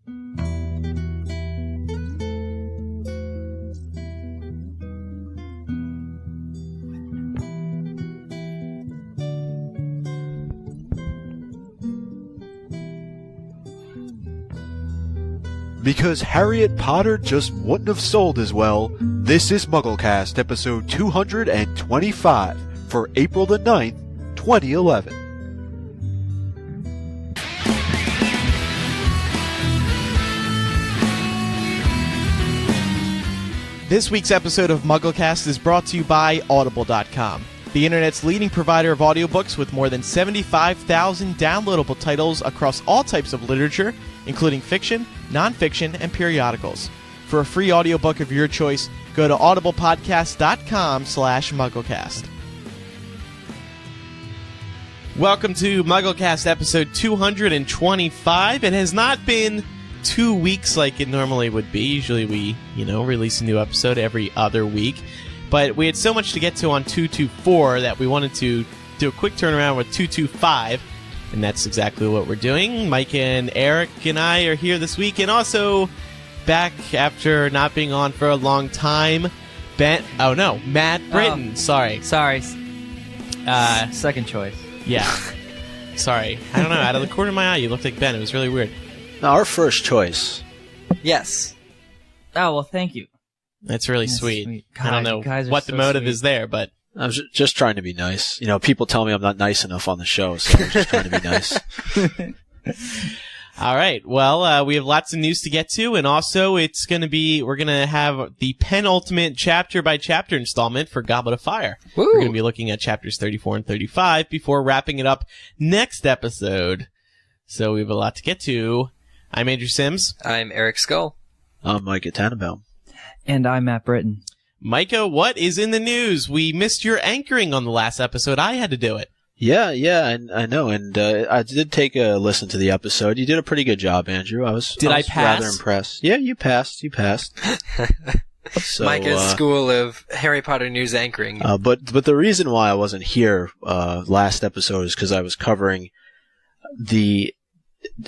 Because Harriet Potter just wouldn't have sold as well, this is MuggleCast episode 225 for April the 9th, 2011. This week's episode of MuggleCast is brought to you by Audible.com, the internet's leading provider of audiobooks with more than 75,000 downloadable titles across all types of literature, including fiction, nonfiction, and periodicals. For a free audiobook of your choice, go to audiblepodcast.com/MuggleCast. Welcome to MuggleCast episode 225. It has not been 2 weeks like it normally would be. Usually we, release a new episode every other week. But we had so much to get to on 224 that we wanted to do a quick turnaround with 225. And that's exactly what we're doing. Mike and Eric and I are here this week. And also, back after not being on for a long time, Matt Britton. Sorry. Second choice. Yeah. Sorry. I don't know. Out of the corner of my eye, you looked like Ben. It was really weird. Our first choice. Yes. Oh, well, thank you. That's really sweet. God, I don't know what the motive is there, but... I was just trying to be nice. People tell me I'm not nice enough on the show, so I was just trying to be nice. All right. Well, we have lots of news to get to, and also we're going to have the penultimate chapter-by-chapter installment for Goblet of Fire. Woo. We're going to be looking at chapters 34 and 35 before wrapping it up next episode. So we have a lot to get to. I'm Andrew Sims. I'm Eric Skull. I'm Micah Tannenbaum. And I'm Matt Britton. Micah, what is in the news? We missed your anchoring on the last episode. I had to do it. Yeah, I know, and I did take a listen to the episode. You did a pretty good job, Andrew. I was pass? rather impressed. Yeah, you passed. So, Micah's school of Harry Potter news anchoring. But the reason why I wasn't here last episode is because I was covering the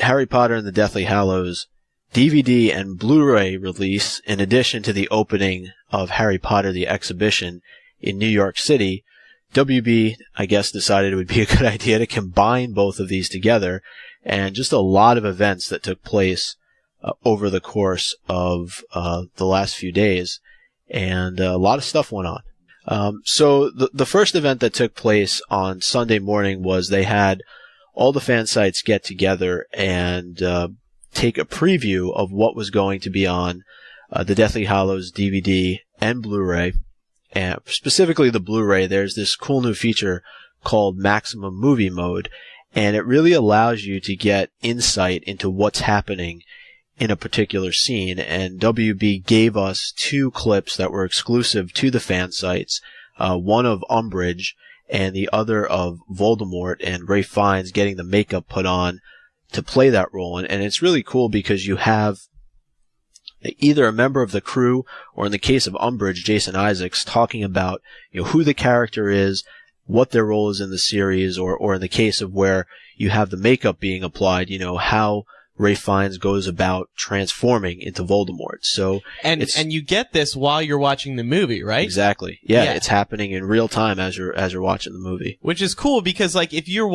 Harry Potter and the Deathly Hallows DVD and Blu-ray release, in addition to the opening of Harry Potter the Exhibition in New York City. WB, I guess, decided it would be a good idea to combine both of these together, and just a lot of events that took place over the course of the last few days, and a lot of stuff went on. So the first event that took place on Sunday morning was they had all the fan sites get together and take a preview of what was going to be on the Deathly Hallows DVD and Blu-ray. And specifically the Blu-ray, there's this cool new feature called Maximum Movie Mode, and it really allows you to get insight into what's happening in a particular scene. And WB gave us 2 clips that were exclusive to the fan sites, one of Umbridge and the other of Voldemort and Ralph Fiennes getting the makeup put on to play that role. And it's really cool because you have either a member of the crew, or in the case of Umbridge, Jason Isaacs, talking about who the character is, what their role is in the series, or in the case of where you have the makeup being applied, how Ralph Fiennes goes about transforming into Voldemort. So and you get this while you're watching the movie, right? Exactly. Yeah, it's happening in real time as you're watching the movie. Which is cool because if you're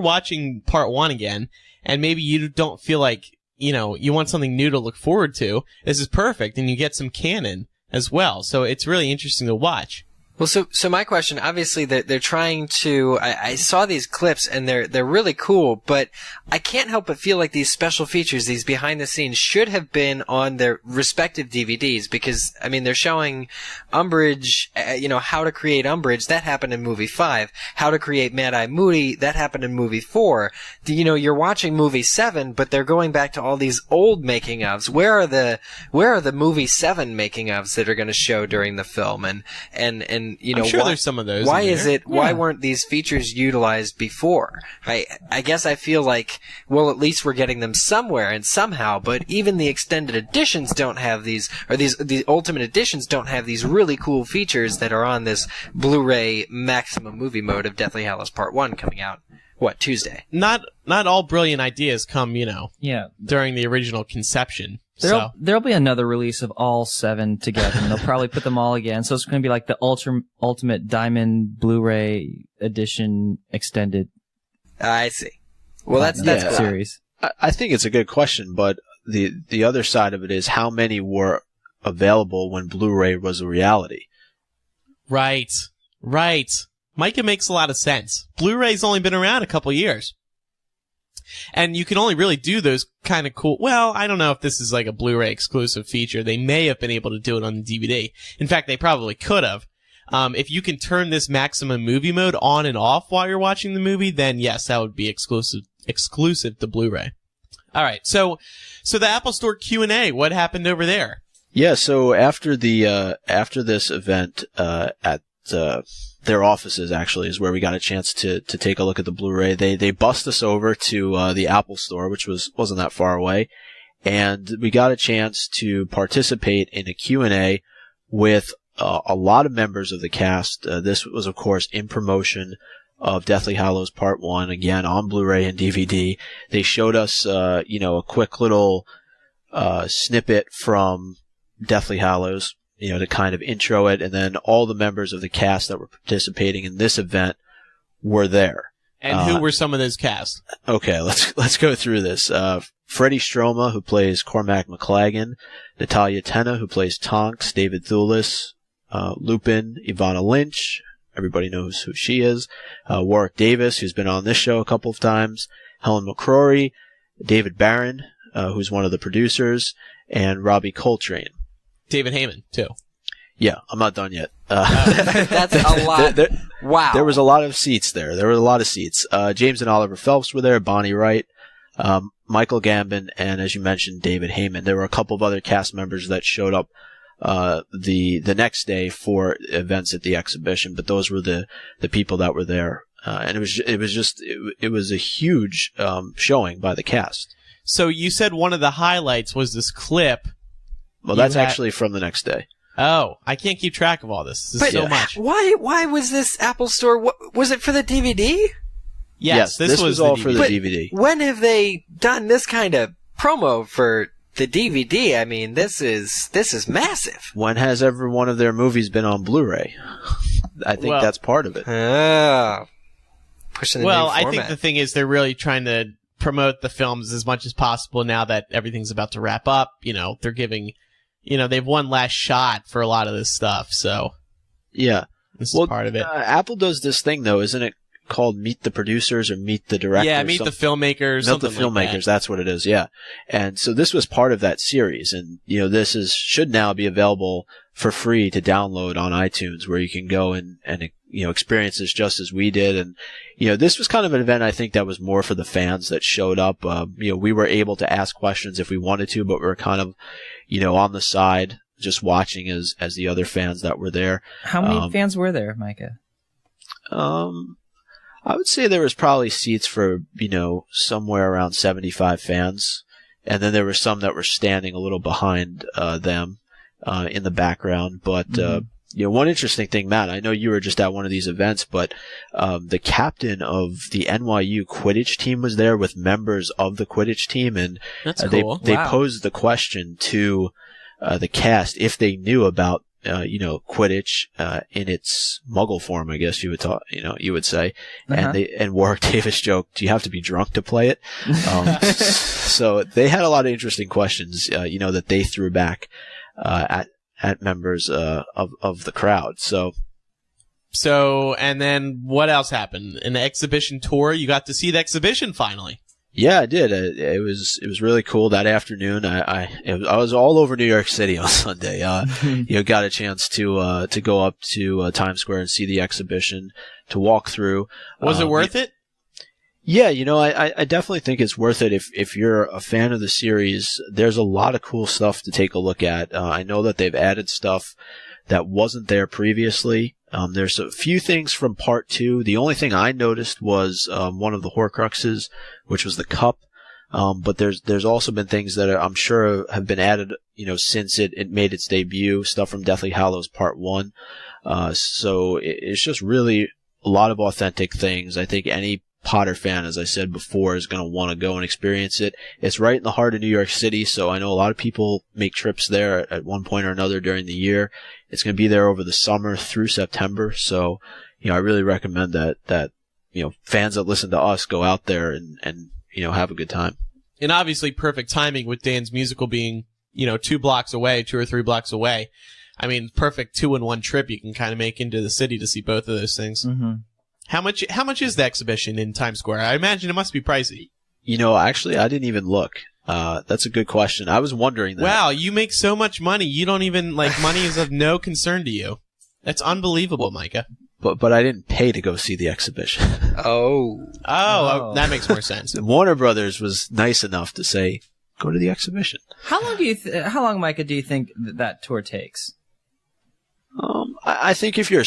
watching part 1 again, and maybe you don't feel like you want something new to look forward to, this is perfect, and you get some canon as well. So it's really interesting to watch. Well, so my question, obviously they're trying to, I saw these clips and they're really cool, but I can't help but feel like these special features, these behind the scenes, should have been on their respective DVDs, because, they're showing Umbridge, how to create Umbridge, that happened in movie 5. How to create Mad-Eye Moody, that happened in movie 4. You're watching movie 7, but they're going back to all these old making ofs. Where are the movie 7 making ofs that are going to show during the film? And I'm sure there's some of those. Why weren't these features utilized before? I guess I feel like, well, at least we're getting them somewhere and somehow, but even the extended editions don't have these, or the ultimate editions don't have these really cool features that are on this Blu-ray Maximum Movie Mode of Deathly Hallows Part 1 coming out Tuesday? Not all brilliant ideas come, Yeah. during the original conception. There'll be another release of all 7 together, and they'll probably put them all again. So it's going to be like the Ultimate Diamond Blu-ray Edition Extended. I see. Well, that's cool. Series. I think it's a good question, but the other side of it is how many were available when Blu-ray was a reality. Right. Micah makes a lot of sense. Blu-ray's only been around a couple years. And you can only really do those kind of cool... Well, I don't know if this is like a Blu-ray exclusive feature. They may have been able to do it on the DVD. In fact, they probably could have. If you can turn this maximum movie mode on and off while you're watching the movie, then yes, that would be exclusive to Blu-ray. All right, so the Apple Store Q&A, what happened over there? Yeah, so after this event at their offices, actually, is where we got a chance to take a look at the Blu-ray. They bussed us over to the Apple Store, which wasn't that far away, and we got a chance to participate in a Q&A with a lot of members of the cast. This was, of course, in promotion of Deathly Hallows Part 1, again, on Blu-ray and DVD. They showed us, a quick little snippet from Deathly Hallows, to kind of intro it, and then all the members of the cast that were participating in this event were there. And who were some of those cast? Okay, let's go through this. Freddie Stroma, who plays Cormac McLagan, Natalia Tena, who plays Tonks, David Thewlis, Lupin, Ivana Lynch, everybody knows who she is, Warwick Davis, who's been on this show a couple of times, Helen McCrory, David Barron, who's one of the producers, and Robbie Coltrane. David Heyman, too. Yeah, I'm not done yet. That's a lot. Wow. There was a lot of seats there. James and Oliver Phelps were there, Bonnie Wright, Michael Gambon, and as you mentioned, David Heyman. There were a couple of other cast members that showed up the next day for events at the exhibition, but those were the people that were there. And it was a huge showing by the cast. So you said one of the highlights was this clip. Well, that's actually from the next day. Oh, I can't keep track of all this. This is so much. Why was this Apple Store? Was it for the DVD? Yes, this was all the for the DVD. When have they done this kind of promo for the DVD? I mean, this is massive. When has every one of their movies been on Blu-ray? I think that's part of it. Pushing the new format. I think the thing is they're really trying to promote the films as much as possible now that everything's about to wrap up. They're giving... they've one last shot for a lot of this stuff, so... Yeah. This is part of it. Apple does this thing, though, isn't it called Meet the Producers or Meet the Directors? Yeah, Meet the Filmmakers, Meet the Filmmakers, that's what it is, yeah. And so this was part of that series, and, this should now be available for free to download on iTunes, where you can go and experience this just as we did. And, this was kind of an event, I think, that was more for the fans that showed up. We were able to ask questions if we wanted to, but we were kind of, on the side, just watching as the other fans that were there. How many fans were there, Micah? I would say there was probably seats for, somewhere around 75 fans. And then there were some that were standing a little behind them in the background. But, one interesting thing, Matt, I know you were just at one of these events, but the captain of the NYU Quidditch team was there with members of the Quidditch team. And that's cool. They posed the question to the cast if they knew about Quidditch in its Muggle form, I guess you would say. Uh-huh. And Warwick Davis joked, "Do you have to be drunk to play it?" So they had a lot of interesting questions, that they threw back at members of the crowd. So and then what else happened? In the exhibition tour, you got to see the exhibition finally. Yeah, I did. It was really cool that afternoon. I was all over New York City on Sunday. Got a chance to go up to Times Square and see the exhibition, to walk through. Was it worth it? Yeah, I definitely think it's worth it if you're a fan of the series. There's a lot of cool stuff to take a look at. I know that they've added stuff that wasn't there previously. There's a few things from Part 2. The only thing I noticed was one of the Horcruxes, which was the cup. But there's also been things that I'm sure have been added, since it made its debut. Stuff from Deathly Hallows Part 1. So it's just really a lot of authentic things. I think any Potter fan, as I said before, is going to want to go and experience it. It's right in the heart of New York City, so I know a lot of people make trips there at one point or another during the year. It's going to be there over the summer through September, so I really recommend that fans that listen to us go out there and have a good time. And obviously perfect timing with Dan's musical being 2 blocks away, 2 or 3 blocks away. I mean, perfect 2-in-1 trip you can kind of make into the city to see both of those things. Mm-hmm. How much is the exhibition in Times Square? I imagine it must be pricey. Actually, I didn't even look. That's a good question. I was wondering that. Wow, you make so much money. You don't even, money is of no concern to you. That's unbelievable, Micah. But I didn't pay to go see the exhibition. Oh, that makes more sense. Warner Brothers was nice enough to say, go to the exhibition. How long, Micah, do you think that tour takes? I think if you're,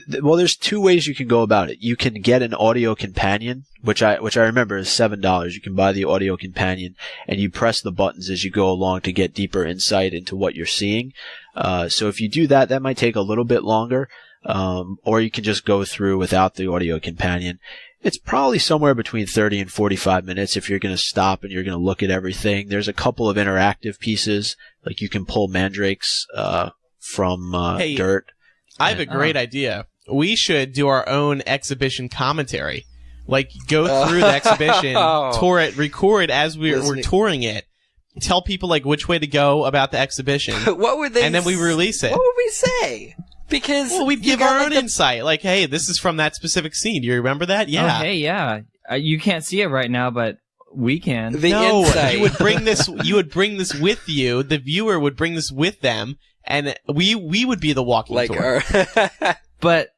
there's 2 ways you can go about it. You can get an audio companion, which I remember is $7. You can buy the audio companion and you press the buttons as you go along to get deeper insight into what you're seeing. So if you do that, that might take a little bit longer. Or you can just go through without the audio companion. It's probably somewhere between 30 and 45 minutes if you're going to stop and you're going to look at everything. There's a couple of interactive pieces, like you can pull mandrakes, from dirt. I have a great idea. We should do our own exhibition commentary. Go through the exhibition, tour it, record as we're touring it, tell people which way to go about the exhibition. What would they? And then we release it. What would we say? Because we'd give our own insight. Hey, this is from that specific scene. Do you remember that? Yeah. Oh, hey, yeah. You can't see it right now, but we can. You would bring this. You would bring this with you. The viewer would bring this with them. And we would be the walking tour. But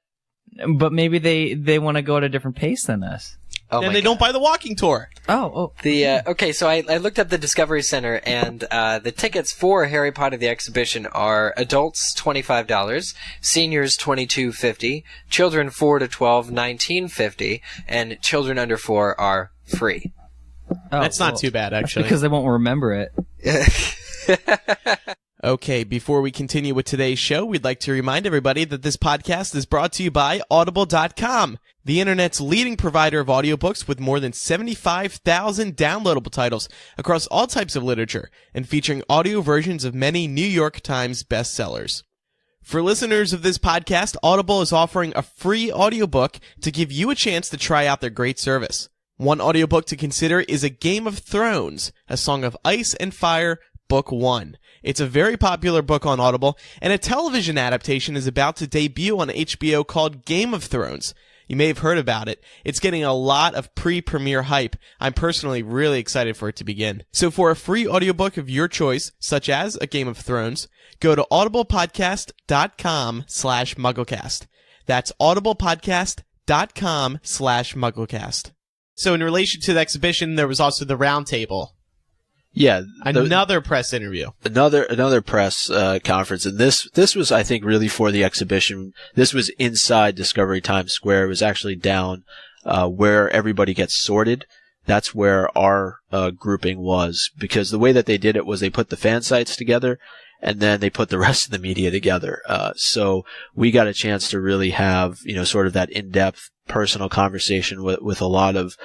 maybe they want to go at a different pace than us. And they don't buy the walking tour. Okay, so I looked up the Discovery Center, and the tickets for Harry Potter the Exhibition are adults $25, seniors $22.50, children 4 to 12 $19.50, and children under 4 are free. That's not too bad, actually. Because they won't remember it. Okay, before we continue with today's show, we'd like to remind everybody that this podcast is brought to you by Audible.com, the internet's leading provider of audiobooks with more than 75,000 downloadable titles across all types of literature and featuring audio versions of many New York Times bestsellers. For listeners of this podcast, Audible is offering a free audiobook to give you a chance to try out their great service. One audiobook to consider is A Game of Thrones, A Song of Ice and Fire, Book 1. It's a very popular book on Audible, and a television adaptation is about to debut on HBO called Game of Thrones. You may have heard about it. It's getting a lot of pre-premiere hype. I'm personally really excited for it to begin. So for a free audiobook of your choice, such as A Game of Thrones, go to audiblepodcast.com/MuggleCast. That's audiblepodcast.com/MuggleCast. So in relation to the exhibition, there was also the round table. Yeah, another press interview, another press conference, and this was, I think, really for the exhibition. This was inside Discovery Times Square. It was actually down where everybody gets sorted. That's where our grouping was, because the way that they did it was they put the fan sites together, and then they put the rest of the media together. So we got a chance to really have sort of that in-depth personal conversation with a lot of.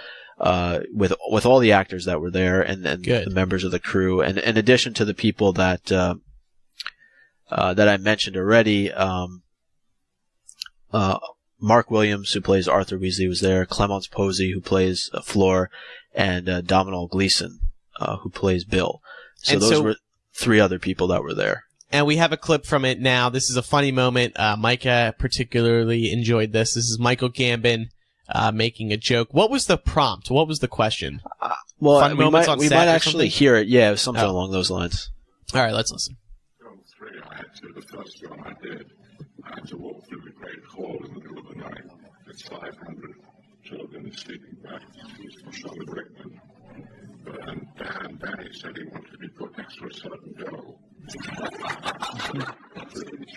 With all the actors that were there and the members of the crew, and in addition to the people that I mentioned already, Mark Williams, who plays Arthur Weasley, was there. Clemence Posey, who plays Fleur, and Domhnall Gleeson, who plays Bill. So those were 3 other people that were there. And we have a clip from it now. This is a funny moment. Micah particularly enjoyed this. This is Michael Gambon. Making a joke. What was the prompt? What was the question? Well, we might actually hear it. Yeah, it was something along those lines. All right, let's listen. Film 3, the first film I did, I had to walk through the Great Hall in the middle of the night. It's 500 children sleeping back. He's Charlotte Rickman. And Danny said he wanted to be put next to a certain girl. It's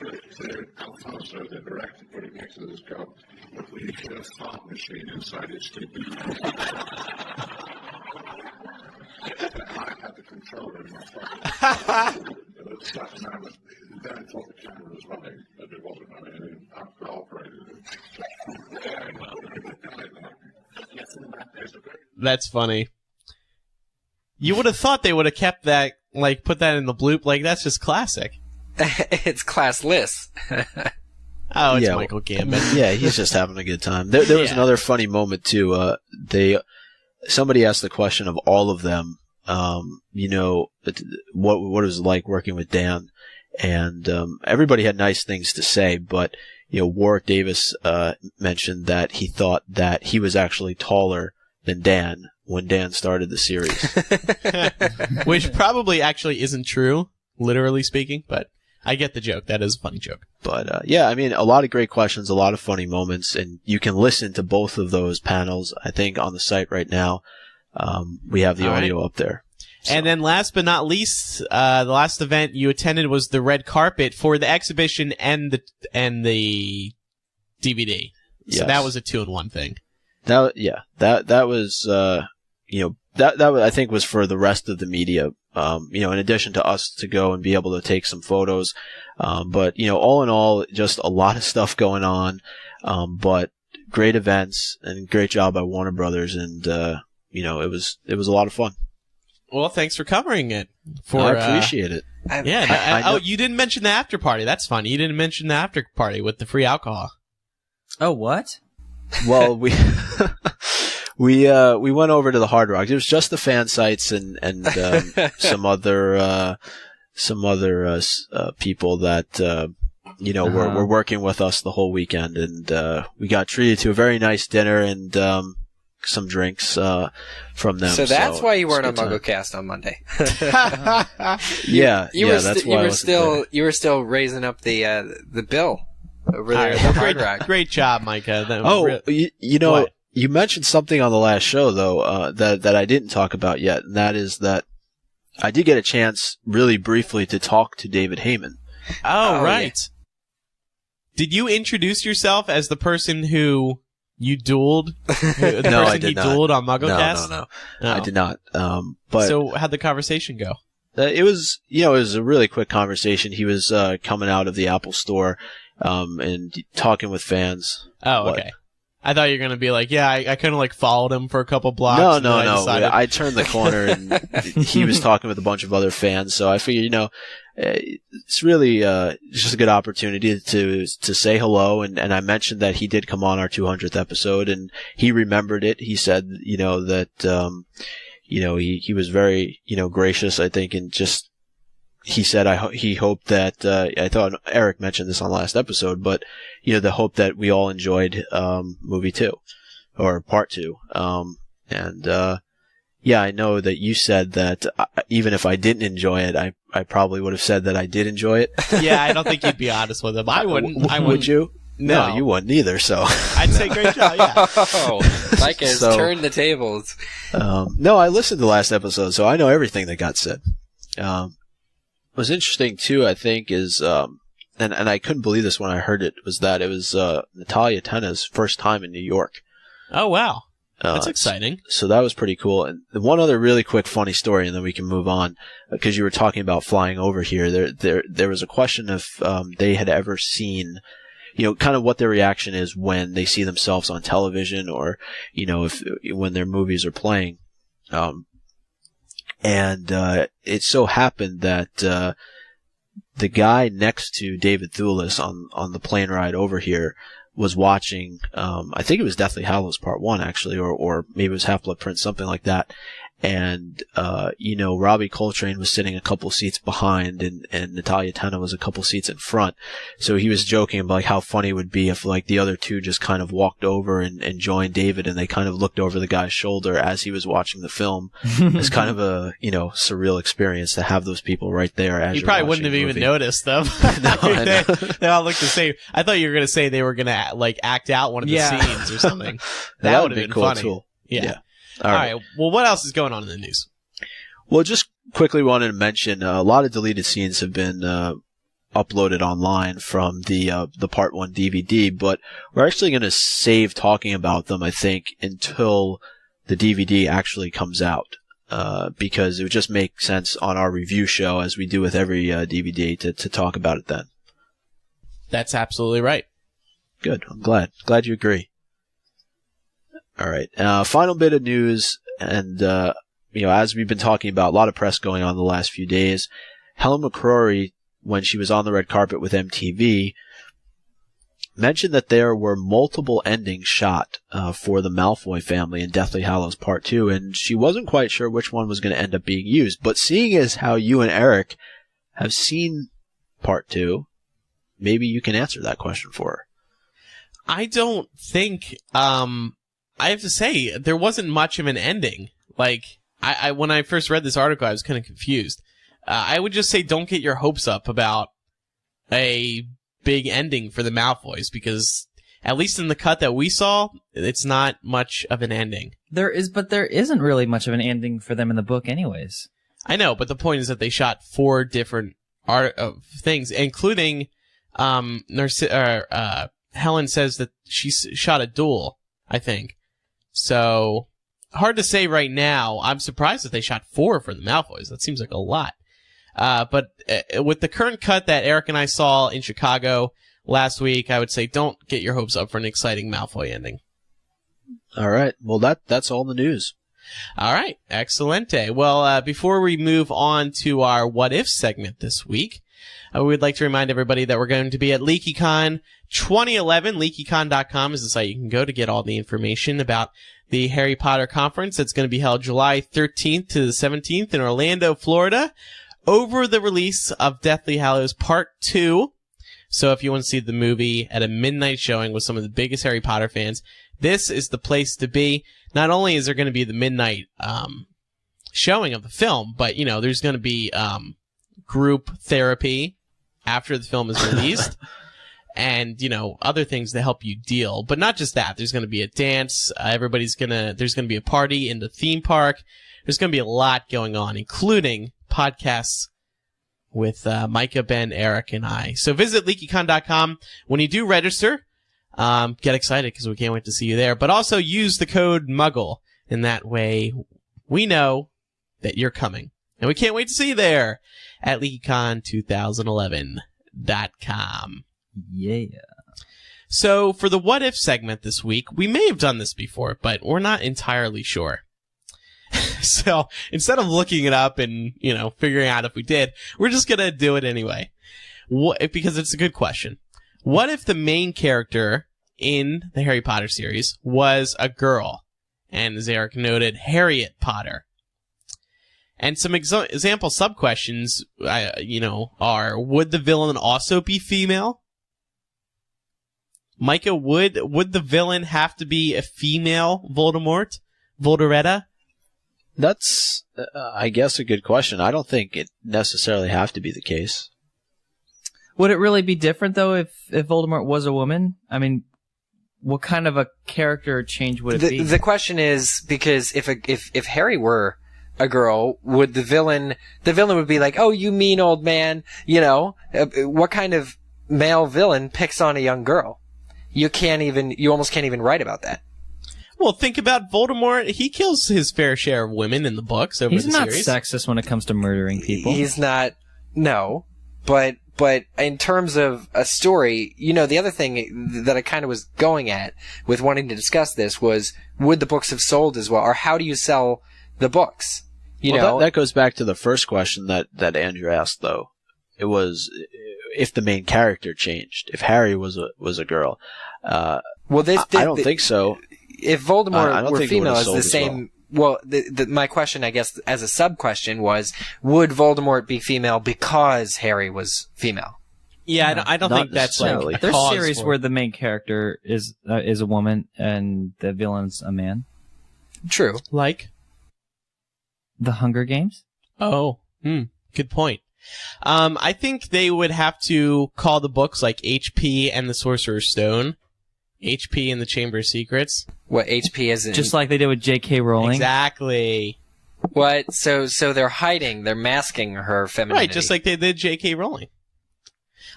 really clear Alfonso, the director, putting next to this girl. But we need a fart machine inside his sleeping bag. I had the controller in my pocket. Dan thought the camera was running, but it wasn't running, and I operated it. That's funny. You would have thought they would have kept that, like, put that in the bloop. Like, that's just classic. It's classless. Oh, it's Yeah. Michael Gambon. Yeah, he's just having a good time. There was Yeah. another funny moment too. Somebody asked the question of all of them. What it was like working with Dan, and everybody had nice things to say. But Warwick Davis mentioned that he thought that he was actually taller than Dan when Dan started the series. Which probably actually isn't true, literally speaking, but I get the joke. That is a funny joke. But yeah, I mean, a lot of great questions, a lot of funny moments, and you can listen to both of those panels, I think, on the site right now. We have the All right. audio up there. So. And then last but not least, the last event you attended was the red carpet for the exhibition and the DVD. So Yes. that was a 2-in-1 thing. That was that I think was for the rest of the media. In addition to us to go and be able to take some photos, but all in all, just a lot of stuff going on. But great events and great job by Warner Brothers, and it was a lot of fun. Well, thanks for covering it. I appreciate it. Yeah. You didn't mention the after party. That's fun. You didn't mention the after party with the free alcohol. Oh, what? Well, we went over to the Hard Rock. It was just the fan sites and some other people that were working with us the whole weekend, and we got treated to a very nice dinner and some drinks from them. So that's why you weren't on it's a good MuggleCast on Monday. Yeah, You why I wasn't there. were still raising up the bill over there All at right. the Hard Rock. Great job, Micah. Oh, What? you mentioned something on the last show though that I didn't talk about yet, and that is that I did get a chance really briefly to talk to David Heyman. Oh, Oh, right. Did you introduce yourself as the person who you dueled? The No, I person did you not. dueled on MuggleCast? No, Oh. I did not. But So how'd the conversation go? it was a really quick conversation. He was coming out of the Apple store and talking with fans. Oh, What? okay. I thought you were going to be like, yeah, I kind of like followed him for a couple blocks. No. and then I decided- I turned the corner and he was talking with a bunch of other fans. So I figured, it's really just a good opportunity to say hello. And I mentioned that he did come on our 200th episode, and he remembered it. He said, that he was very gracious, I think, and just he said he hoped that I thought Eric mentioned this on last episode, but the hope that we all enjoyed movie 2 or part 2, yeah, I know that you said that even if I didn't enjoy it, I probably would have said that I did enjoy it. Yeah, I don't think you'd be honest with him. I wouldn't. Would you? No. You wouldn't either. So I'd say great job. Yeah. Oh, Micah has So- turned the tables. no, I listened to the last episode, so I know everything that got said. What was interesting too, I think, is and I couldn't believe this when I heard it, was that it was Natalia Tena's first time in New York. Oh, wow. That's exciting. So that was pretty cool. And one other really quick funny story, and then we can move on, because you were talking about flying over here. There was a question if they had ever seen, kind of what their reaction is when they see themselves on television, or when their movies are playing. And it so happened that the guy next to David Thewlis on the plane ride over here was watching, I think it was Deathly Hallows Part 1, actually, or maybe it was Half-Blood Prince, something like that. And, Robbie Coltrane was sitting a couple seats behind, and Natalia Tena was a couple seats in front. So he was joking about like how funny it would be if like the other two just kind of walked over and joined David, and they kind of looked over the guy's shoulder as he was watching the film. It's kind of a, surreal experience to have those people right there as You you're probably watching wouldn't have the even movie. noticed them. I know. They all look the same. I thought you were going to say they were going to like act out one of the Yeah. scenes or something. That That would would have been cool funny. too. Yeah. All right. Well, what else is going on in the news? Well, just quickly wanted to mention a lot of deleted scenes have been uploaded online from the Part 1 DVD, but we're actually going to save talking about them, I think, until the DVD actually comes out, because it would just make sense on our review show, as we do with every DVD, to talk about it then. That's absolutely right. Good. I'm glad. Glad you agree. All right. Final bit of news, and as we've been talking about, a lot of press going on the last few days. Helen McCrory, when she was on the red carpet with MTV, mentioned that there were multiple endings shot for the Malfoy family in Deathly Hallows Part 2, and she wasn't quite sure which one was going to end up being used. But seeing as how you and Eric have seen Part 2, maybe you can answer that question for her. I don't think, I have to say, there wasn't much of an ending. Like, I when I first read this article, I was kind of confused. I would just say don't get your hopes up about a big ending for the Malfoys, because at least in the cut that we saw, it's not much of an ending. There isn't really much of an ending for them in the book anyways. I know, but the point is that they shot 4 different things, including Helen says that she shot a duel, I think. So, hard to say right now. I'm surprised that they shot 4 for the Malfoys. That seems like a lot. But with the current cut that Eric and I saw in Chicago last week, I would say don't get your hopes up for an exciting Malfoy ending. All right. Well, that's all the news. All right. Excelente. Well, before we move on to our What If segment this week, we'd like to remind everybody that we're going to be at LeakyCon 2011. LeakyCon.com is the site you can go to get all the information about the Harry Potter conference that's going to be held July 13th to the 17th in Orlando, Florida, over the release of Deathly Hallows Part 2. So if you want to see the movie at a midnight showing with some of the biggest Harry Potter fans, this is the place to be. Not only is there going to be the midnight showing of the film, but, there's going to be group therapy after the film is released. And, other things to help you deal. But not just that. There's going to be a dance. There's going to be a party in the theme park. There's going to be a lot going on, including podcasts with Micah, Ben, Eric, and I. So visit LeakyCon.com. When you do register, get excited because we can't wait to see you there. But also use the code MUGGLE. In that way, we know that you're coming. And we can't wait to see you there at LeakyCon2011.com. Yeah. So for the What If segment this week, we may have done this before, but we're not entirely sure. So instead of looking it up and, figuring out if we did, we're just going to do it anyway. Because it's a good question. What if the main character in the Harry Potter series was a girl? And as Eric noted, Harietta Potter. And some example sub-questions, are, would the villain also be female? Micah, would the villain have to be a female Voldemort? Voldemoretta? That's, I guess, a good question. I don't think it necessarily have to be the case. Would it really be different, though, if Voldemort was a woman? I mean, what kind of a character change would it be? The question is, because if Harry were a girl, would the villain would be like, oh, you mean old man, what kind of male villain picks on a young girl? You almost can't even write about that. Well, think about Voldemort. He kills his fair share of women in the books over the series. He's not sexist when it comes to murdering people. He's not, no. But in terms of a story, the other thing that I kind of was going at with wanting to discuss this was, would the books have sold as well? Or how do you sell the books? That goes back to the first question that Andrew asked, though. It was if the main character changed, if Harry was a girl. I don't think so. If Voldemort were female, it's the same. Well, my question, I guess, as a sub-question was, would Voldemort be female because Harry was female? Yeah, I don't think that's like there's series where the main character is a woman and the villain's a man. True. Like The Hunger Games? Oh, good point. I think they would have to call the books like HP and the Sorcerer's Stone. HP and the Chamber of Secrets. What, HP is in... Just like they did with J.K. Rowling? Exactly. What? So they're masking her femininity. Right, just like they did J.K. Rowling.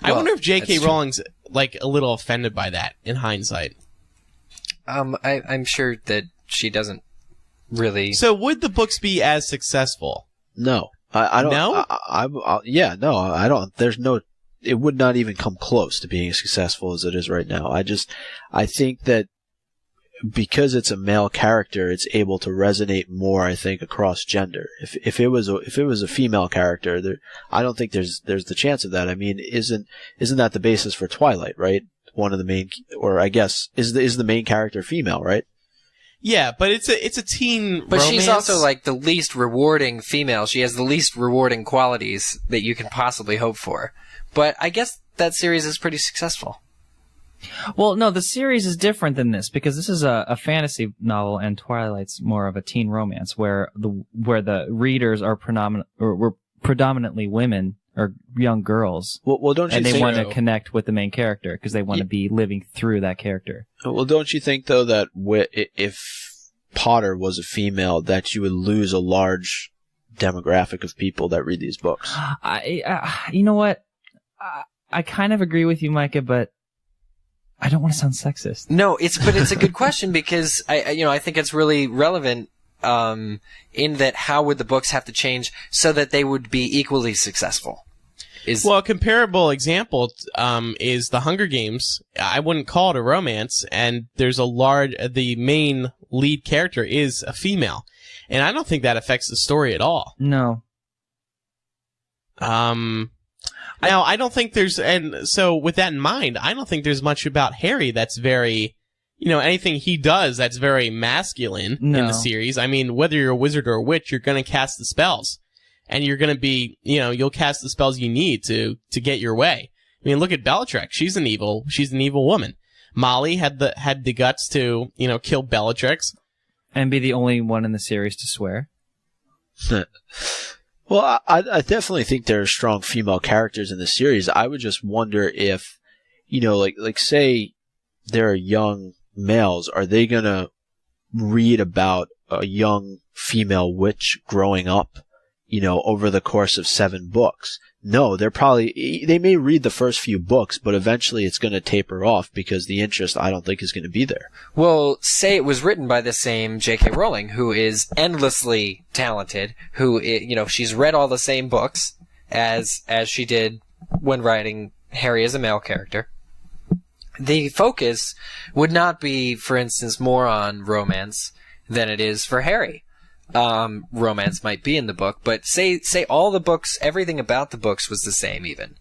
I wonder if J.K. Rowling's like a little offended by that in hindsight. I'm sure that she doesn't really... So would the books be as successful? No. I don't... No? I don't... There's no... It would not even come close to being as successful as it is right now. I think that because it's a male character, it's able to resonate more, I think, across gender. If it was a female character, I don't think there's the chance of that. I mean, isn't that the basis for Twilight, right? One of the main, or I guess is the main character female, right? Yeah, but it's a teen But romance. she's also like the least rewarding female. She has the least rewarding qualities that you can possibly hope for. But I guess that series is pretty successful. Well, no, the series is different than this because this is a fantasy novel and Twilight's more of a teen romance where the readers are predominantly women or young girls. Well, don't you and they think, want to connect with the main character because they want to be living through that character. well, don't you think though that if Potter was a female, that you would lose a large demographic of people that read these books? You know what? I kind of agree with you, Micah, but I don't want to sound sexist. No, it's a good question because I think it's really relevant in that how would the books have to change so that they would be equally successful? Well, a comparable example is the Hunger Games. I wouldn't call it a romance, and there's the main lead character is a female, and I don't think that affects the story at all. No. Now, I don't think and so with that in mind, I don't think there's much about Harry that's very, anything he does that's very masculine in the series. I mean, whether you're a wizard or a witch, you're going to cast the spells. And you're going to be, you'll cast the spells you need to get your way. I mean, look at Bellatrix. She's an evil woman. Molly had the guts to, kill Bellatrix. And be the only one in the series to swear. Well, I definitely think there are strong female characters in the series. I would just wonder if, like say there are young males, are they going to read about a young female witch growing up, over the course of 7 books? No, they may read the first few books, but eventually it's going to taper off because the interest, I don't think, is going to be there. Well, say it was written by the same J.K. Rowling, who is endlessly talented, who, she's read all the same books as she did when writing Harry as a male character. The focus would not be, for instance, more on romance than it is for Harry. Romance might be in the book, but say all the books, everything about the books was the same even.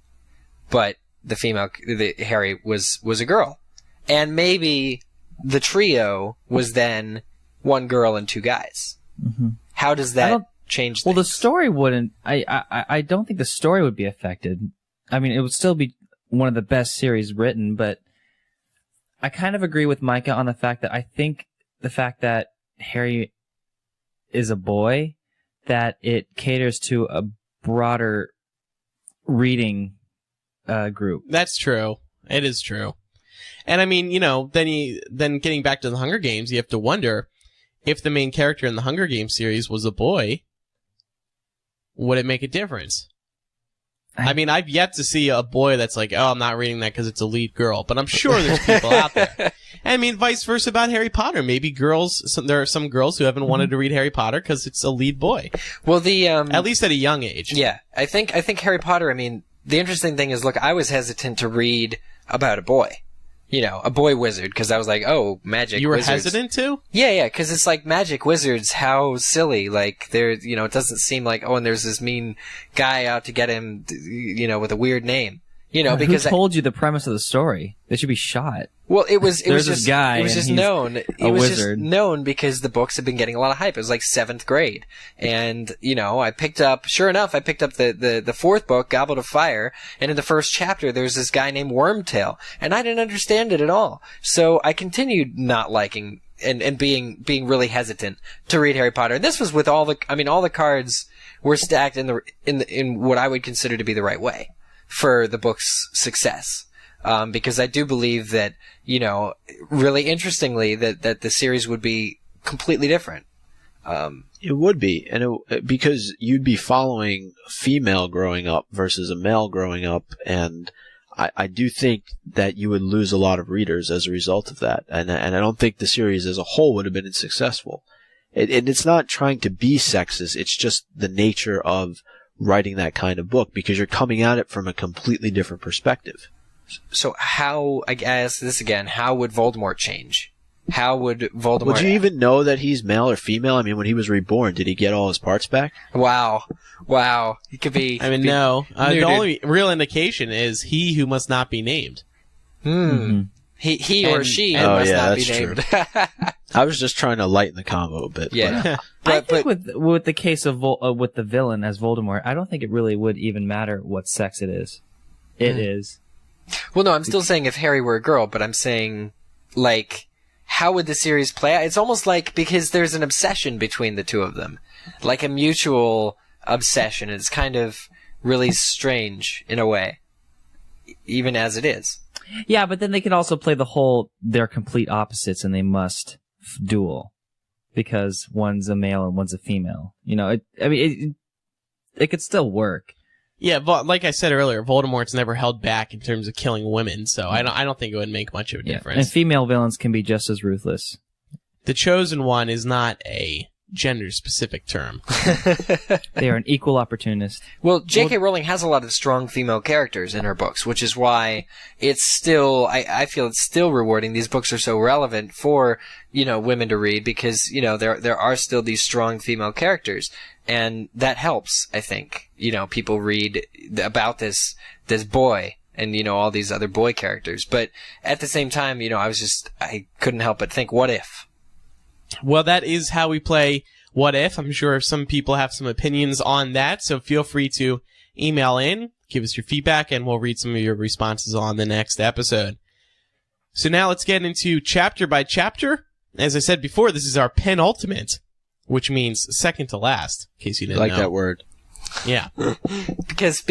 But the Harry was a girl. And maybe the trio was then 1 girl and 2 guys. Mm-hmm. How does that change things? Well, the story wouldn't, I don't think the story would be affected. I mean, it would still be one of the best series written, but I kind of agree with Micah on the fact that I think the fact that Harry is a boy, that it caters to a broader reading group. That's true. It is true. And I mean, then getting back to the Hunger Games, you have to wonder if the main character in the Hunger Games series was a boy, would it make a difference? I mean, I've yet to see a boy that's like, oh, I'm not reading that because it's a lead girl, but I'm sure there's people out there. I mean, vice versa about Harry Potter. Maybe there are some girls who haven't wanted to read Harry Potter because it's a lead boy. Well, at least at a young age. Yeah, I think Harry Potter. I mean, the interesting thing is, look, I was hesitant to read about a boy. A boy wizard, because I was like, oh, magic wizards. You were hesitant to? Yeah, because it's like magic wizards, how silly. Like, it doesn't seem like, oh, and there's this mean guy out to get him, with a weird name. Because who told you the premise of the story? They should be shot. Well, it was this just guy. It was just known. It was wizard. just known because the books had been getting a lot of hype. It was like 7th grade, and I picked up. Sure enough, I picked up the 4th book, Goblet of Fire, and in the first chapter, there's this guy named Wormtail, and I didn't understand it at all. So I continued not liking and being really hesitant to read Harry Potter. And this was with all the cards were stacked in what I would consider to be the right way for the book's success. Because I do believe that, really interestingly, that the series would be completely different. It would be, and because you'd be following a female growing up versus a male growing up, and I do think that you would lose a lot of readers as a result of that, and I don't think the series as a whole would have been successful. And it's not trying to be sexist; it's just the nature of writing that kind of book, because you're coming at it from a completely different perspective. So how, I guess this again, how would Voldemort change How would Voldemort... Would you even know that he's male or female? I mean, when he was reborn, did he get all his parts back? Wow. He could be... I mean, no. The only real indication is he who must not be named. He or she must not be named. I was just trying to lighten the combo a bit. Yeah. I think with the case of with the villain as Voldemort, I don't think it really would even matter what sex it is. It is. Well, no, I'm still saying if Harry were a girl, but I'm saying, like, how would the series play out? It's almost like, because there's an obsession between the two of them. Like a mutual obsession. It's kind of really strange in a way, even as it is. Yeah, but then they can also play the whole, they're complete opposites and they must duel. Because one's a male and one's a female. You know, it could still work. Yeah, but like I said earlier, Voldemort's never held back in terms of killing women, so I don't think it would make much of a difference. And female villains can be just as ruthless. The Chosen One is not a gender-specific term. They are an equal opportunist. Well, J.K. Rowling has a lot of strong female characters in her books, which is why it's still, I feel it's still rewarding. These books are so relevant for, women to read because, there are still these strong female characters. And that helps, I think. People read about this boy and, all these other boy characters. But at the same time, I couldn't help but think, what if? Well, that is how we play What If. I'm sure some people have some opinions on that, so feel free to email in, give us your feedback, and we'll read some of your responses on the next episode. So now let's get into chapter by chapter. As I said before, this is our penultimate, which means second to last, in case you didn't know. That word. Yeah. because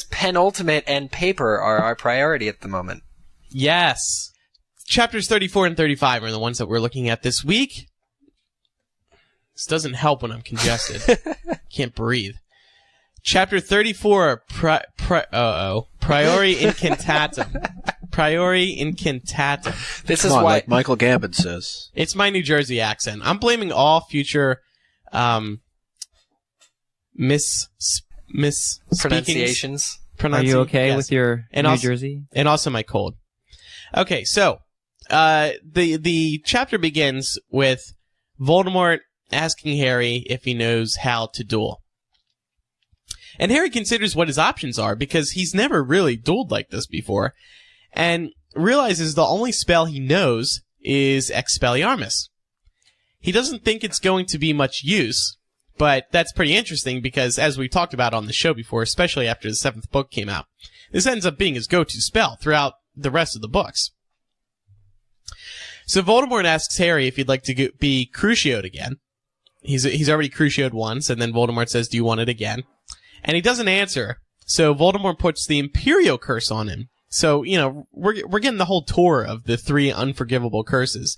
penultimate and paper are our priority at the moment. Yes. Chapters 34 and 35 are the ones that we're looking at this week. This doesn't help when I'm congested. Can't breathe. Chapter 34, Priori Incantatum. Priori Incantatum. This is why like Michael Gambon says. It's my New Jersey accent. I'm blaming all future pronunciations. Are you okay with your and New Jersey? And also my cold. Okay, so the chapter begins with Voldemort asking Harry if he knows how to duel. And Harry considers what his options are because he's never really dueled like this before and realizes the only spell he knows is Expelliarmus. He doesn't think it's going to be much use, but that's pretty interesting because as we talked about on the show before, especially after the 7th book came out, this ends up being his go-to spell throughout the rest of the books. So Voldemort asks Harry if he'd like to be Crucioed again. He's already Crucioed once, and then Voldemort says, do you want it again? And he doesn't answer, so Voldemort puts the Imperio curse on him. So, we're getting the whole tour of the 3 unforgivable curses.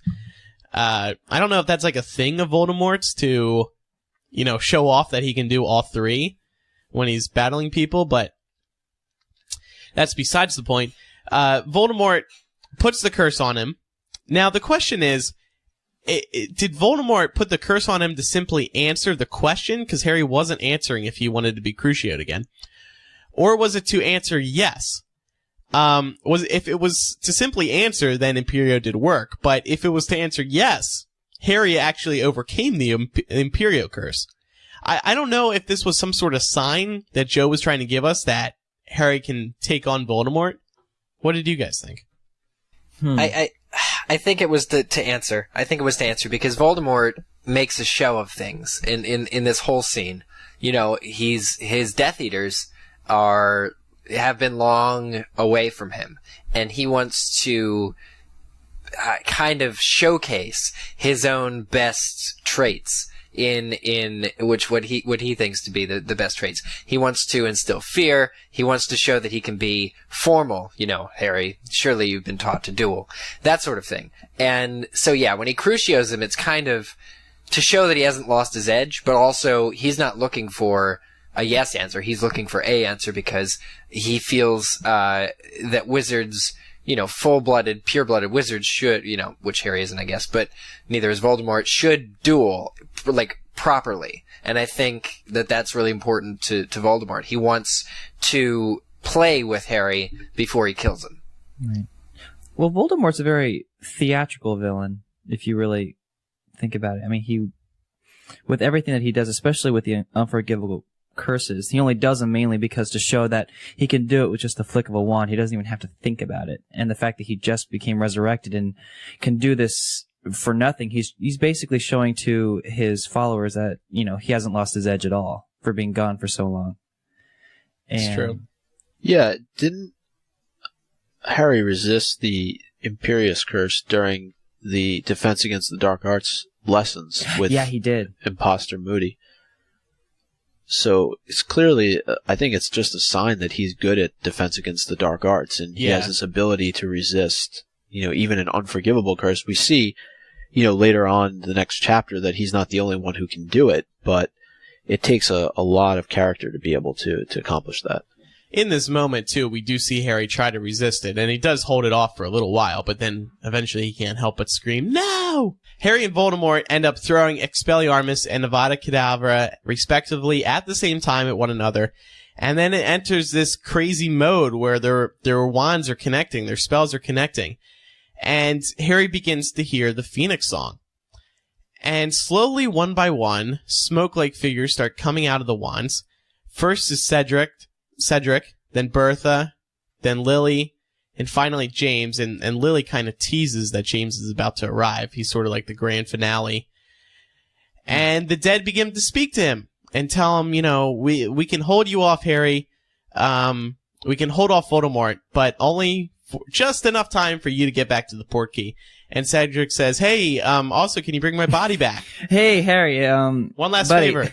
I don't know if that's like a thing of Voldemort's to, show off that he can do all 3 when he's battling people, but that's besides the point. Voldemort puts the curse on him. Now, the question is, did Voldemort put the curse on him to simply answer the question? Because Harry wasn't answering if he wanted to be Crucioed again. Or was it to answer yes? If it was to simply answer, then Imperio did work. But if it was to answer yes, Harry actually overcame the Imperio curse. I don't know if this was some sort of sign that Joe was trying to give us that Harry can take on Voldemort. What did you guys think? I think it was to answer. I think it was to answer because Voldemort makes a show of things in this whole scene. His Death Eaters have been long away from him, and he wants to kind of showcase his own best traits in which what he thinks to be the best traits. He wants to instill fear. He wants to show that he can be formal. Harry, surely you've been taught to duel. That sort of thing. And so, yeah, when he Crucios him, it's kind of to show that he hasn't lost his edge, but also he's not looking for a yes answer. He's looking for a answer because he feels that wizards, full-blooded, pure-blooded wizards should, which Harry isn't, I guess, but neither is Voldemort, should duel, properly. And I think that that's really important to Voldemort. He wants to play with Harry before he kills him. Right. Well, Voldemort's a very theatrical villain, if you really think about it. I mean, with everything that he does, especially with the unforgivable curses, he only does them mainly because to show that he can do it with just the flick of a wand. He doesn't even have to think about it. And the fact that he just became resurrected and can do this for nothing, he's basically showing to his followers that, he hasn't lost his edge at all for being gone for so long. It's true. Yeah, didn't Harry resist the Imperius Curse during the Defense Against the Dark Arts lessons with he did. Imposter Moody? So it's clearly, I think it's just a sign that he's good at Defense Against the Dark Arts, and he has this ability to resist, even an unforgivable curse. We see, later on the next chapter that he's not the only one who can do it, but it takes a lot of character to be able to accomplish that. In this moment, too, we do see Harry try to resist it, and he does hold it off for a little while, but then eventually he can't help but scream, "No!" Harry and Voldemort end up throwing Expelliarmus and Avada Kedavra, respectively, at the same time at one another, and then it enters this crazy mode where their wands are connecting, their spells are connecting, and Harry begins to hear the Phoenix song. And slowly, one by one, smoke-like figures start coming out of the wands. First is Cedric, then Bertha, then Lily, and finally James. And Lily kind of teases that James is about to arrive. He's sort of like the grand finale. And the dead begin to speak to him and tell him, we can hold you off, Harry. We can hold off Voldemort, but only for just enough time for you to get back to the Portkey. And Cedric says, "Hey, also, can you bring my body back?" Hey, Harry, one last buddy. favor.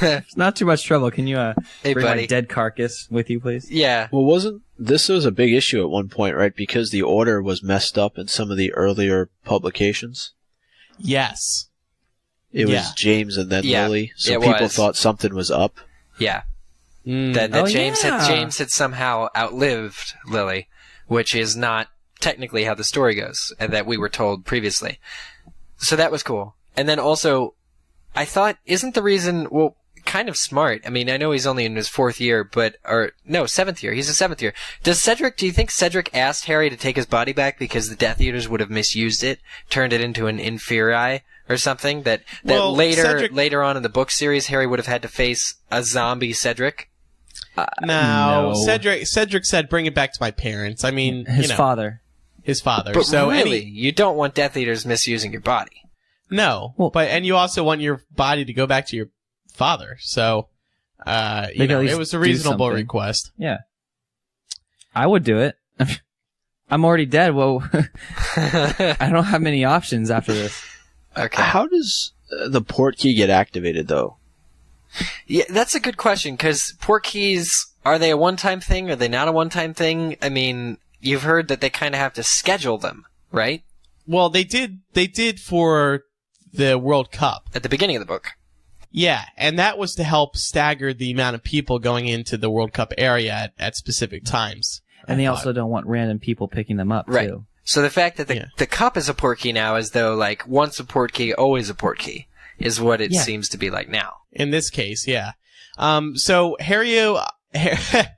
It's not too much trouble. Can you Hey, bring buddy. my dead carcass with you, please? Yeah. Well, this was a big issue at one point, right? Because the order was messed up in some of the earlier publications. Yes. It was James and then Lily, so people thought something was up. Yeah. Mm. That James had somehow outlived Lily, which is not technically how the story goes, and that we were told previously. So that was cool. And then also, I thought, isn't the reason, kind of smart. I mean, I know he's only in his 4th year, 7th year. He's a 7th year. Do you think Cedric asked Harry to take his body back because the Death Eaters would have misused it, turned it into an Inferi or something? That later on in the book series, Harry would have had to face a zombie Cedric? No. Cedric said, "Bring it back to my parents." I mean, his father. His father. But so really, you don't want Death Eaters misusing your body. No, and you also want your body to go back to your father. So, it was a reasonable request. Yeah, I would do it. I'm already dead. Well, I don't have many options after this. Okay. How does the Portkey get activated, though? Yeah, that's a good question. Because Portkeys, are they a one-time thing? Are they not a one-time thing? I mean, you've heard that they kind of have to schedule them, right? Well, they did for the World Cup. At the beginning of the book. Yeah, and that was to help stagger the amount of people going into the World Cup area at specific times. And they also don't want random people picking them up, right. too. So the fact that the cup is a Portkey now, as though, like, once a Portkey, always a Portkey, is what it seems to be like now. In this case, yeah. So Harry Accios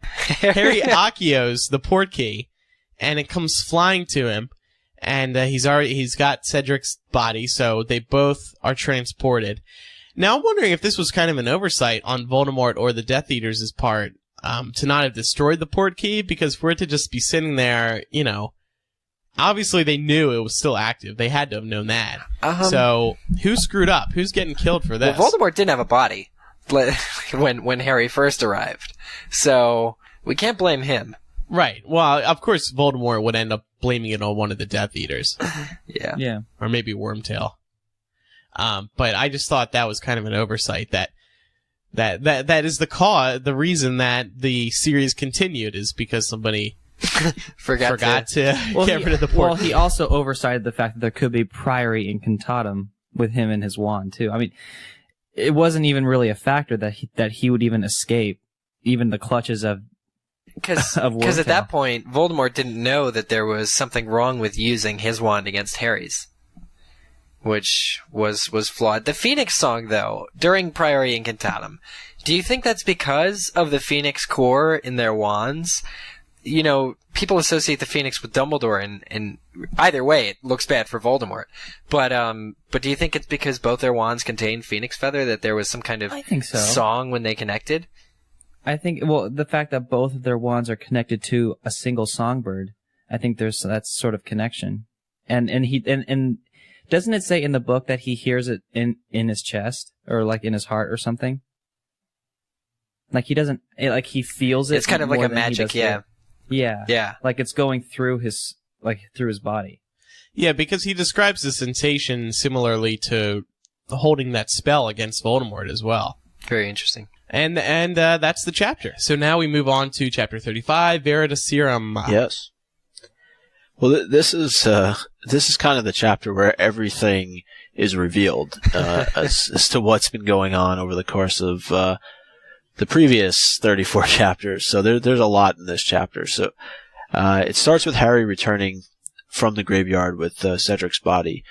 the Portkey, and it comes flying to him, and he's got Cedric's body, so they both are transported. Now I'm wondering if this was kind of an oversight on Voldemort or the Death Eaters' part, to not have destroyed the Portkey, because for it to just be sitting there, obviously they knew it was still active. They had to have known that. So who screwed up? Who's getting killed for this? Well, Voldemort didn't have a body when Harry first arrived, so we can't blame him. Right. Well, of course, Voldemort would end up blaming it on one of the Death Eaters. Yeah. Or maybe Wormtail. But I just thought that was kind of an oversight that is the reason that the series continued, is because somebody forgot to get rid of the Portkey. Well, he also oversighted the fact that there could be Priory Incantatem with him and his wand, too. I mean, it wasn't even really a factor that he would even escape even the clutches of Because at that point, Voldemort didn't know that there was something wrong with using his wand against Harry's, which was flawed. The Phoenix song, though, during Priory Incantatem, do you think that's because of the Phoenix core in their wands? people associate the Phoenix with Dumbledore, and either way, it looks bad for Voldemort. But do you think it's because both their wands contain Phoenix Feather that there was some kind of I think so. song when they connected? I think, well, the fact that both of their wands are connected to a single songbird, I think that sort of connection. And doesn't it say in the book that he hears it in his chest or like in his heart or something? Like he doesn't, like he feels it. It's kind of like a magic, yeah. Yeah. Like it's going through his body. Yeah, because he describes the sensation similarly to holding that spell against Voldemort as well. Very interesting. And that's the chapter. So now we move on to chapter 35, Veritaserum. Yes. Well, this is kind of the chapter where everything is revealed as to what's been going on over the course of the previous 34 chapters. So there's a lot in this chapter. So it starts with Harry returning from the graveyard with Cedric's body.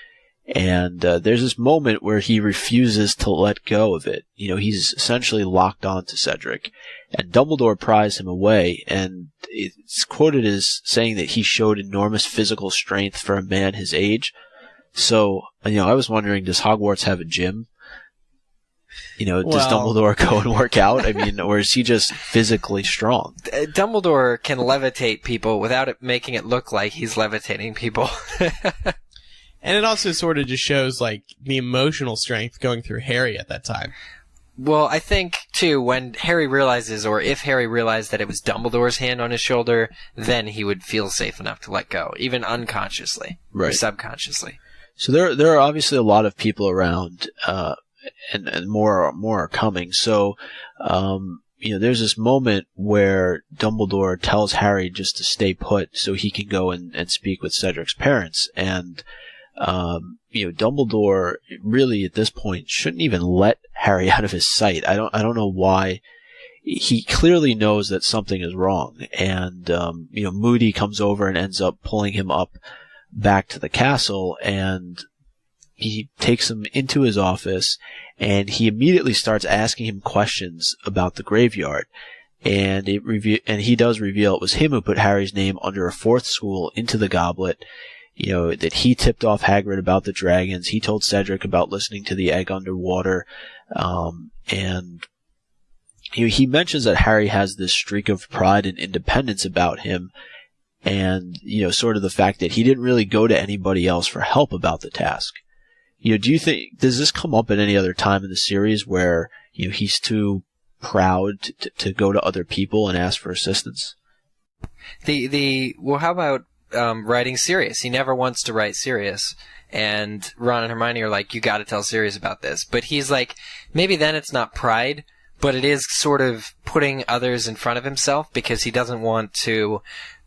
And there's this moment where he refuses to let go of it. He's essentially locked on to Cedric. And Dumbledore pries him away, and it's quoted as saying that he showed enormous physical strength for a man his age. So, I was wondering, does Hogwarts have a gym? Does Dumbledore go and work out? Or is he just physically strong? Dumbledore can levitate people without it making it look like he's levitating people. And it also sort of just shows, like, the emotional strength going through Harry at that time. Well, I think, too, when Harry realizes, or if Harry realized that it was Dumbledore's hand on his shoulder, then he would feel safe enough to let go, even unconsciously, or subconsciously. So there are obviously a lot of people around, and more are coming. So, there's this moment where Dumbledore tells Harry just to stay put so he can go and speak with Cedric's parents. And, Dumbledore really at this point shouldn't even let Harry out of his sight. I don't know why. He clearly knows that something is wrong. And, Moody comes over and ends up pulling him up back to the castle, and he takes him into his office, and he immediately starts asking him questions about the graveyard. And he does reveal it was him who put Harry's name under a fourth school into the goblet. That he tipped off Hagrid about the dragons. He told Cedric about listening to the egg underwater. And he mentions that Harry has this streak of pride and independence about him. And, sort of the fact that he didn't really go to anybody else for help about the task. Does this come up at any other time in the series where, he's too proud to go to other people and ask for assistance? Well, how about, writing Sirius? He never wants to write Sirius. And Ron and Hermione are like, you gotta tell Sirius about this. But he's like, maybe then it's not pride, but it is sort of putting others in front of himself because he doesn't want to,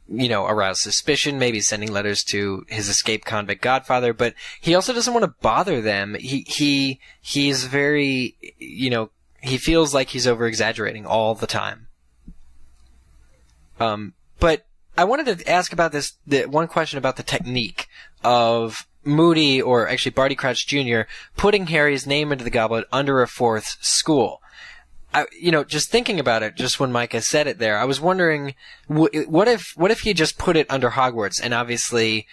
arouse suspicion, maybe sending letters to his escaped convict godfather, but he also doesn't want to bother them. He's very, he feels like he's over-exaggerating all the time. But I wanted to ask about one question about the technique of Moody, or actually Barty Crouch Jr., putting Harry's name into the goblet under a fourth school. Just thinking about it, just when Micah said it there, I was wondering, what if he just put it under Hogwarts, and obviously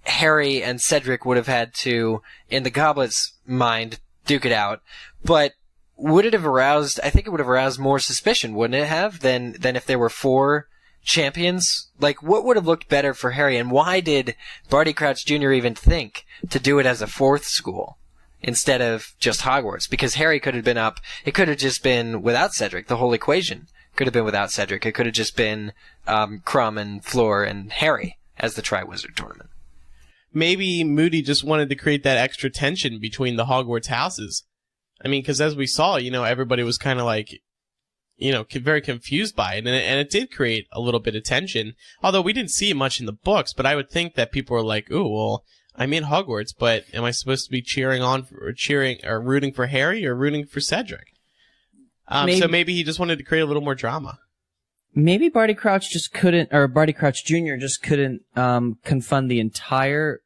Harry and Cedric would have had to, in the goblet's mind, duke it out, but would it have aroused, I think it would have aroused more suspicion, wouldn't it have, than if there were four champions? Like, what would have looked better for Harry, and why did Barty Crouch Jr. even think to do it as a fourth school instead of just Hogwarts? Because Harry could have been up, it could have just been without Cedric, the whole equation could have been without Cedric. It could have just been Crumb and Floor and Harry as the Triwizard Tournament. Maybe Moody just wanted to create that extra tension between the Hogwarts houses. Because as we saw, everybody was kind of like, very confused by it, and it did create a little bit of tension. Although we didn't see it much in the books, but I would think that people were like, "Ooh, well, I'm in Hogwarts, but am I supposed to be rooting for Harry or rooting for Cedric?" So maybe he just wanted to create a little more drama. Maybe Barty Crouch just couldn't, or Barty Crouch Jr. just couldn't confund the entire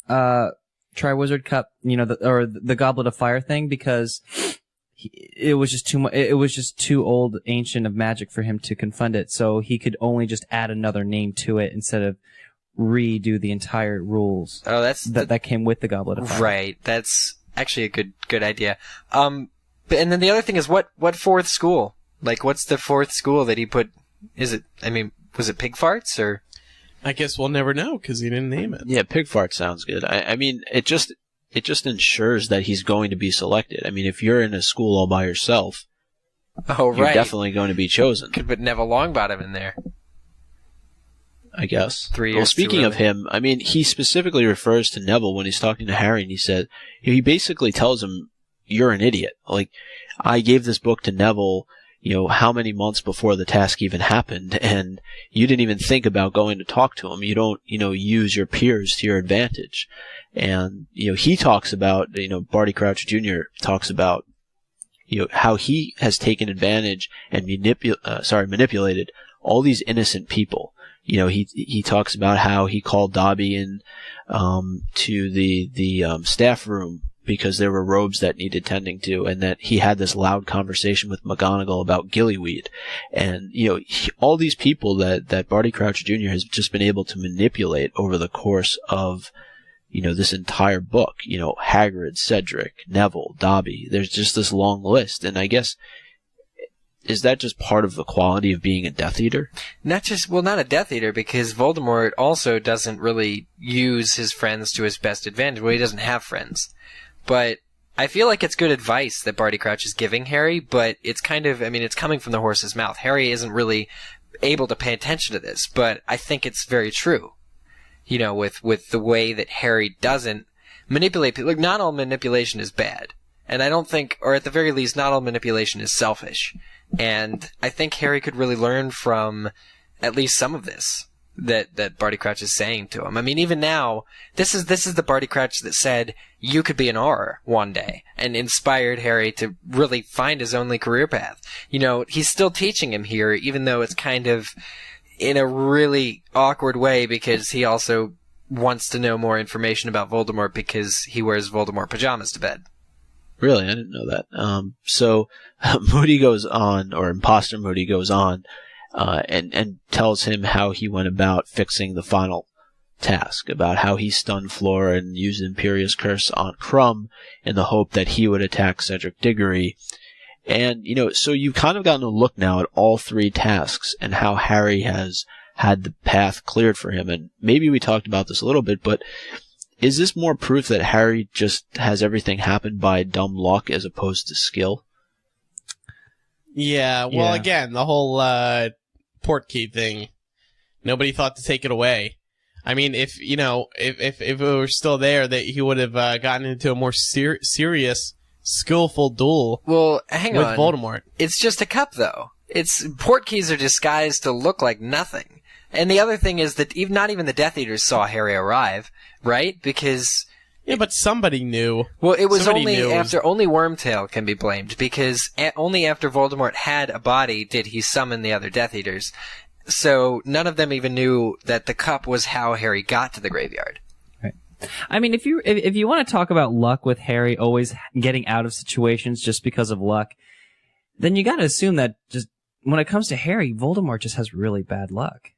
Triwizard Cup, or the Goblet of Fire thing, because it was just too much. It was just too old, ancient of magic for him to confund it. So he could only just add another name to it instead of redo the entire rules. Oh, that came with the Goblet of Fire. Right. That's actually a good idea. And then the other thing is what fourth school? Like, what's the fourth school that he put? Was it pig farts or? I guess we'll never know because he didn't name it. Yeah, pig fart sounds good. I mean, it just ensures that he's going to be selected. I mean, if you're in a school all by yourself, you're definitely going to be chosen. Could put Neville Longbottom in there, I guess. 3 years. Well, speaking of him, I mean, he specifically refers to Neville when he's talking to Harry, and he basically tells him, "You're an idiot. Like, I gave this book to Neville, how many months before the task even happened, and you didn't even think about going to talk to him. You don't, use your peers to your advantage." And, he talks about, Barty Crouch Jr. talks about, how he has taken advantage and manipulated all these innocent people. He talks about how he called Dobby in, to the staff room because there were robes that needed tending to, and that he had this loud conversation with McGonagall about gillyweed. And, all these people that Barty Crouch Jr. has just been able to manipulate over the course of, this entire book, Hagrid, Cedric, Neville, Dobby. There's just this long list. And I guess, is that just part of the quality of being a Death Eater? Not a Death Eater, because Voldemort also doesn't really use his friends to his best advantage. Well, he doesn't have friends. But I feel like it's good advice that Barty Crouch is giving Harry, but it's it's coming from the horse's mouth. Harry isn't really able to pay attention to this, but I think it's very true. With the way that Harry doesn't manipulate people. Like, not all manipulation is bad. And I don't think, or at the very least, not all manipulation is selfish. And I think Harry could really learn from at least some of this that Barty Crouch is saying to him. I mean, even now, this is the Barty Crouch that said, "You could be an R one day," and inspired Harry to really find his only career path. He's still teaching him here, even though it's kind of in a really awkward way, because he also wants to know more information about Voldemort because he wears Voldemort pajamas to bed. Really? I didn't know that. So Moody goes on, or Imposter Moody goes on, and tells him how he went about fixing the final task, about how he stunned Flora and used Imperious Curse on Crumb in the hope that he would attack Cedric Diggory. And, so you've kind of gotten a look now at all 3 tasks and how Harry has had the path cleared for him. And maybe we talked about this a little bit, but is this more proof that Harry just has everything happen by dumb luck as opposed to skill? Yeah, well, again, the whole Portkey thing, nobody thought to take it away. I mean, if it were still there, that he would have gotten into a more serious, skillful duel. Well, hang with on. Voldemort. It's just a cup, though. Portkeys are disguised to look like nothing. And the other thing is that not even the Death Eaters saw Harry arrive, right? Because... Yeah, but somebody knew. Well, it was only Wormtail can be blamed, because only after Voldemort had a body did he summon the other Death Eaters. So none of them even knew that the cup was how Harry got to the graveyard. Right. I mean, if you want to talk about luck with Harry always getting out of situations just because of luck, then you got to assume that just when it comes to Harry, Voldemort just has really bad luck.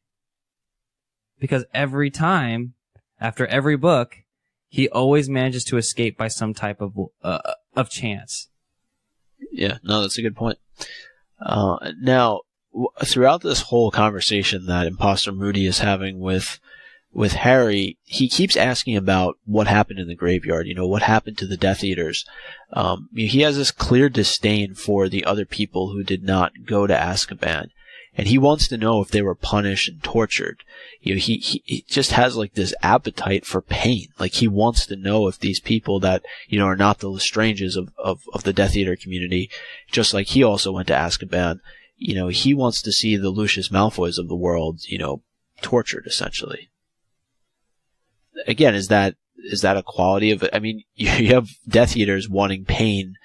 Because every time, after every book, he always manages to escape by some type of chance. Yeah, no, that's a good point. Now, throughout this whole conversation that Imposter Moody is having with Harry, he keeps asking about what happened in the graveyard, what happened to the Death Eaters. He has this clear disdain for the other people who did not go to Azkaban. And he wants to know if they were punished and tortured. He just has like this appetite for pain. Like he wants to know if these people that, are not the Lestranges of the Death Eater community, just like he also went to Azkaban, he wants to see the Lucius Malfoys of the world, tortured essentially. Again, is that a quality of it? I mean, you have Death Eaters wanting pain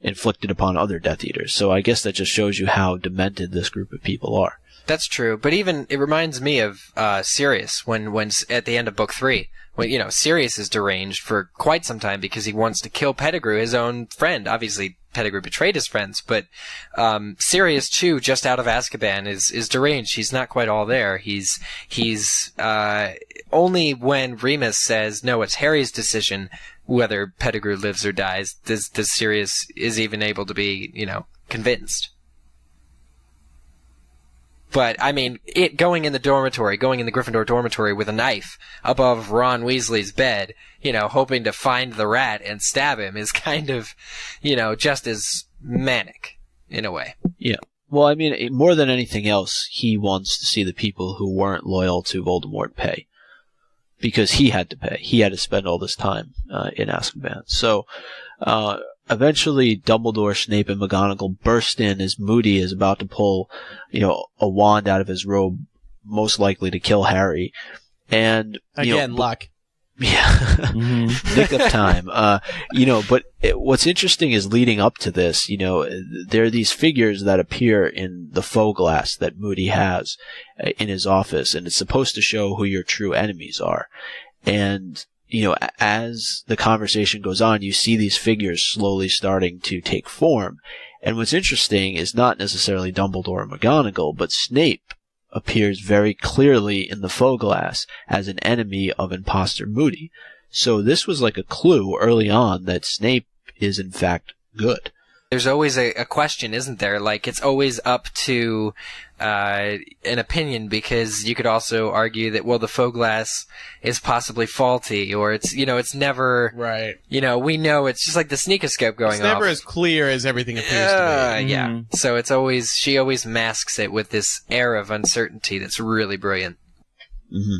inflicted upon other Death Eaters. So I guess that just shows you how demented this group of people are. That's true, but even it reminds me of Sirius when at the end of book 3, when Sirius is deranged for quite some time because he wants to kill Pettigrew, his own friend. Obviously, Pettigrew betrayed his friends, but Sirius too, just out of Azkaban, is deranged. He's not quite all there. He's only when Remus says no, it's Harry's decision whether Pettigrew lives or dies. Does Sirius is even able to be convinced. But, I mean, going in the Gryffindor dormitory with a knife above Ron Weasley's bed, hoping to find the rat and stab him is kind of, just as manic, in a way. Yeah. Well, I mean, more than anything else, he wants to see the people who weren't loyal to Voldemort pay. Because he had to pay. He had to spend all this time in Azkaban. So, eventually, Dumbledore, Snape, and McGonagall burst in as Moody is about to pull, a wand out of his robe, most likely to kill Harry. And again, luck. Yeah, nick of time. But what's interesting is leading up to this, there are these figures that appear in the faux glass that Moody has in his office, and it's supposed to show who your true enemies are. And as the conversation goes on, you see these figures slowly starting to take form. And what's interesting is not necessarily Dumbledore and McGonagall, but Snape appears very clearly in the faux glass as an enemy of imposter Moody. So this was like a clue early on that Snape is in fact good. There's always a question, isn't there? Like, it's always up to an opinion, because you could also argue that, well, the faux glass is possibly faulty, or it's, it's never... Right. We know it's just like the sneakoscope going off. It's never as clear as everything appears to be. Yeah. So it's always... She always masks it with this air of uncertainty that's really brilliant. Mm-hmm.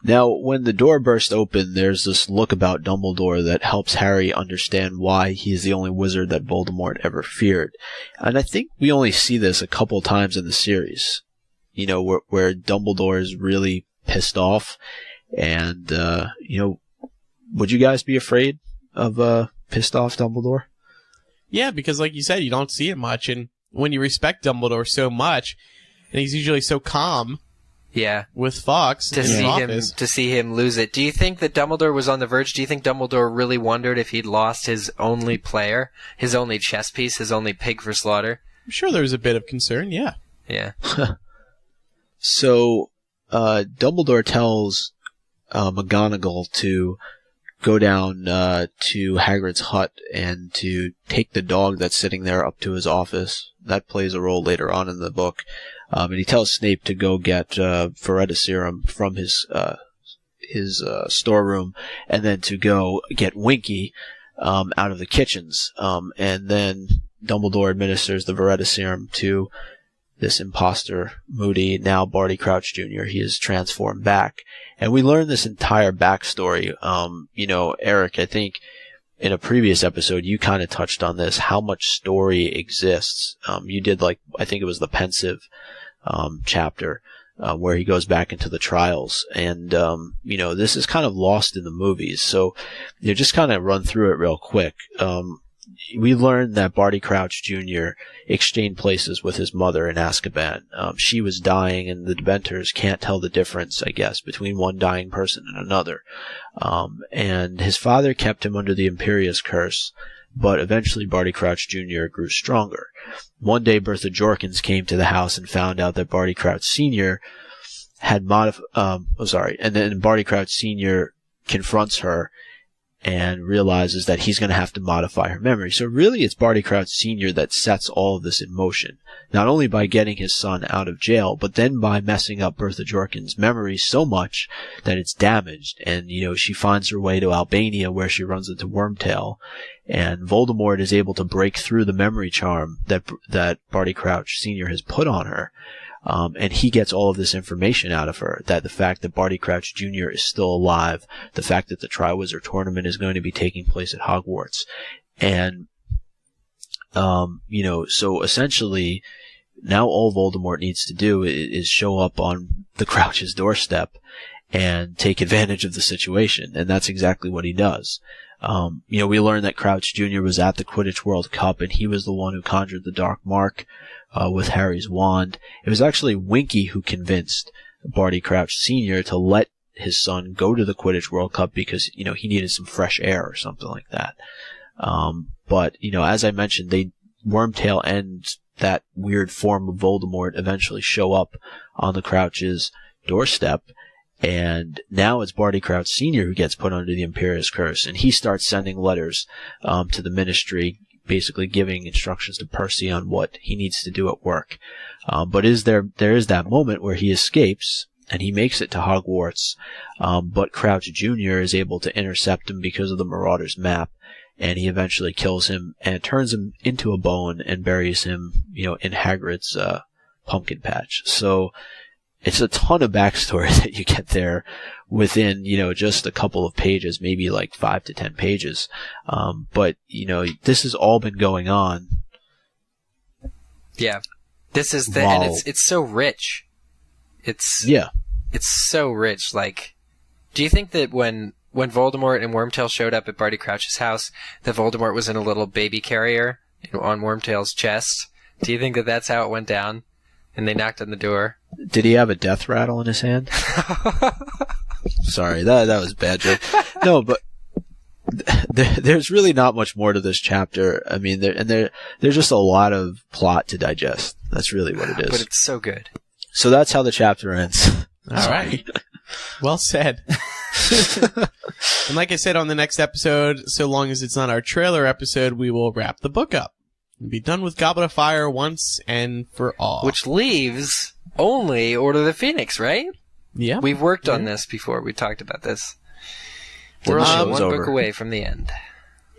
Now, when the door bursts open, there's this look about Dumbledore that helps Harry understand why he's the only wizard that Voldemort ever feared. And I think we only see this a couple times in the series, where Dumbledore is really pissed off. And, would you guys be afraid of pissed off Dumbledore? Yeah, because like you said, you don't see it much. And when you respect Dumbledore so much, and he's usually so calm... Yeah, with Fox to see him lose it. Do you think that Dumbledore was on the verge? Do you think Dumbledore really wondered if he'd lost his only player, his only chess piece, his only pig for slaughter? I'm sure there was a bit of concern. Yeah. Yeah. So, Dumbledore tells McGonagall to go down to Hagrid's hut and to take the dog that's sitting there up to his office. That plays a role later on in the book. And he tells Snape to go get Harietta serum from his storeroom, and then to go get Winky out of the kitchens. And then Dumbledore administers the Harietta serum to this imposter Moody, now Barty Crouch Jr. He is transformed back. And we learn this entire backstory. Eric, I think in a previous episode, you kind of touched on this, how much story exists. You did I think it was the Pensive chapter, where he goes back into the trials. And, this is kind of lost in the movies. So, just kind of run through it real quick. We learned that Barty Crouch Jr. exchanged places with his mother in Azkaban. She was dying, and the Dementors can't tell the difference, I guess, between one dying person and another. And his father kept him under the Imperius curse, but eventually Barty Crouch Jr. grew stronger. One day, Bertha Jorkins came to the house and found out that Barty Crouch Sr. had and then Barty Crouch Sr. confronts her and realizes that he's going to have to modify her memory. So really, it's Barty Crouch Sr. that sets all of this in motion, not only by getting his son out of jail, but then by messing up Bertha Jorkins' memory so much that it's damaged. And, she finds her way to Albania, where she runs into Wormtail, and Voldemort is able to break through the memory charm that Barty Crouch Sr. has put on her. And he gets all of this information out of her, that the fact that Barty Crouch Jr. is still alive, the fact that the Triwizard Tournament is going to be taking place at Hogwarts. And, so essentially, now all Voldemort needs to do is show up on the Crouch's doorstep and take advantage of the situation. And that's exactly what he does. We learned that Crouch Jr. was at the Quidditch World Cup, and he was the one who conjured the Dark Mark with Harry's wand. It was actually Winky who convinced Barty Crouch Sr. to let his son go to the Quidditch World Cup because, he needed some fresh air or something like that. But, as I mentioned, Wormtail and that weird form of Voldemort eventually show up on the Crouch's doorstep. And now it's Barty Crouch Sr. who gets put under the Imperious Curse, and he starts sending letters to the Ministry, basically giving instructions to Percy on what he needs to do at work. But there is that moment where he escapes, and he makes it to Hogwarts, but Crouch Jr. is able to intercept him because of the Marauder's map, and he eventually kills him and turns him into a bone and buries him, in Hagrid's pumpkin patch. So it's a ton of backstory that you get there within, just a couple of pages, maybe like 5 to 10 pages. But this has all been going on. Yeah. This is Wow. and it's so rich. It's so rich. Like, do you think that when Voldemort and Wormtail showed up at Barty Crouch's house, that Voldemort was in a little baby carrier on Wormtail's chest? Do you think that that's how it went down? And they knocked on the door. Did he have a death rattle in his hand? Sorry, that was a bad joke. No, but there's really not much more to this chapter. I mean, there's just a lot of plot to digest. That's really what it is. But it's so good. So that's how the chapter ends. All right. Well said. And like I said on the next episode, so long as it's not our trailer episode, we will wrap the book up and be done with Goblet of Fire once and for all. Which leaves only Order of the Phoenix, right? Yeah. We've worked on this before. We talked about this. Then We're the only show's one over. book away from the end.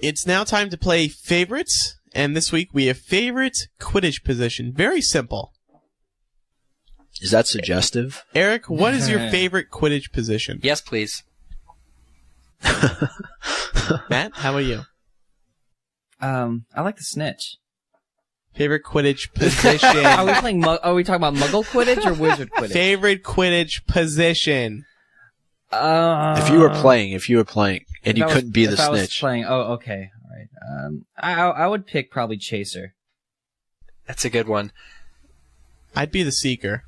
It's now time to play favorites, and this week we have favorite Quidditch position. Very simple. Is that suggestive? Eric, what is your favorite Quidditch position? Yes, please. Matt, how about you? I like the snitch. Favorite Quidditch position. Are we playing? Are we talking about Muggle Quidditch or Wizard Quidditch? Favorite Quidditch position. If you were playing, and you couldn't be the if I was snitch. playing, okay, all right. I would pick probably Chaser. That's a good one. I'd be the Seeker.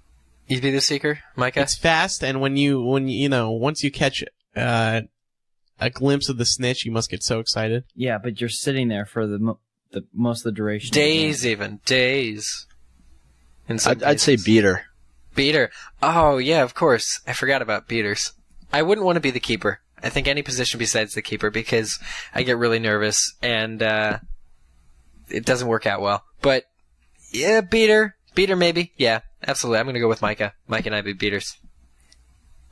You'd be the Seeker, Micah? It's fast, and when once you catch a glimpse of the snitch, you must get so excited. Yeah, but you're sitting there for the most of the duration. Days, even. Days. In some I'd say cases. Beater. Beater. Oh, yeah, of course. I forgot about beaters. I wouldn't want to be the keeper. I think any position besides the keeper, because I get really nervous and it doesn't work out well. But yeah, beater maybe. Yeah, absolutely. I'm gonna go with Micah. Mike and I be beaters.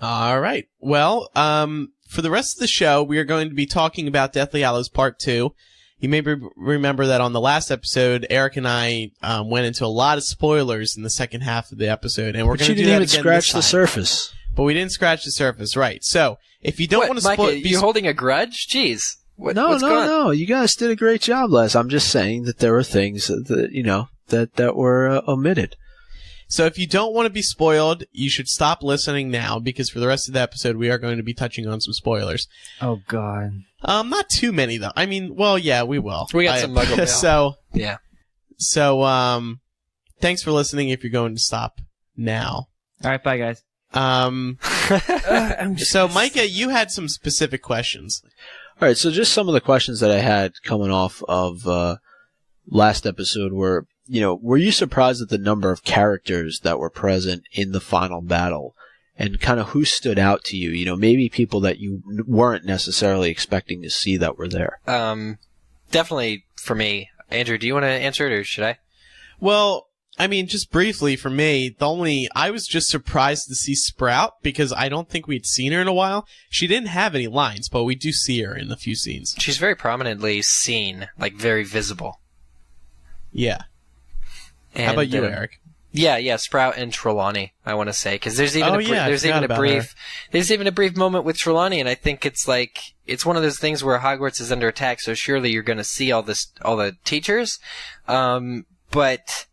All right. Well, for the rest of the show, we are going to be talking about Deathly Hallows Part 2. You may remember that on the last episode, Eric and I went into a lot of spoilers in the second half of the episode, and we're But going you to do didn't that even again scratch this the time. surface. But we didn't scratch the surface, right? So if you don't want to Micah, spoil, you holding a grudge? Jeez. What's No. going on? You guys did a great job, Les. I'm just saying that there were things that were omitted. So if you don't want to be spoiled, you should stop listening now, because for the rest of the episode, we are going to be touching on some spoilers. Oh God. Not too many though. I mean, well, yeah, we will. We got some Muggle mail. So Yeah. thanks for listening. If you're going to stop now. All right, bye guys. So Micah, you had some specific questions. All right, so just some of the questions that I had coming off of last episode were, were you surprised at the number of characters that were present in the final battle? And kind of who stood out to you? Maybe people that you weren't necessarily expecting to see that were there. Definitely for me. Andrew, do you want to answer it, or should I? Well, I mean, just briefly for me, I was just surprised to see Sprout, because I don't think we'd seen her in a while. She didn't have any lines, but we do see her in a few scenes. She's very prominently seen, like very visible. Yeah. And, How about you, Eric? Yeah, Sprout and Trelawney, I want to say, because there's even I forgot about there's even a brief moment with Trelawney, and I think it's one of those things where Hogwarts is under attack, so surely you're going to see all the teachers, but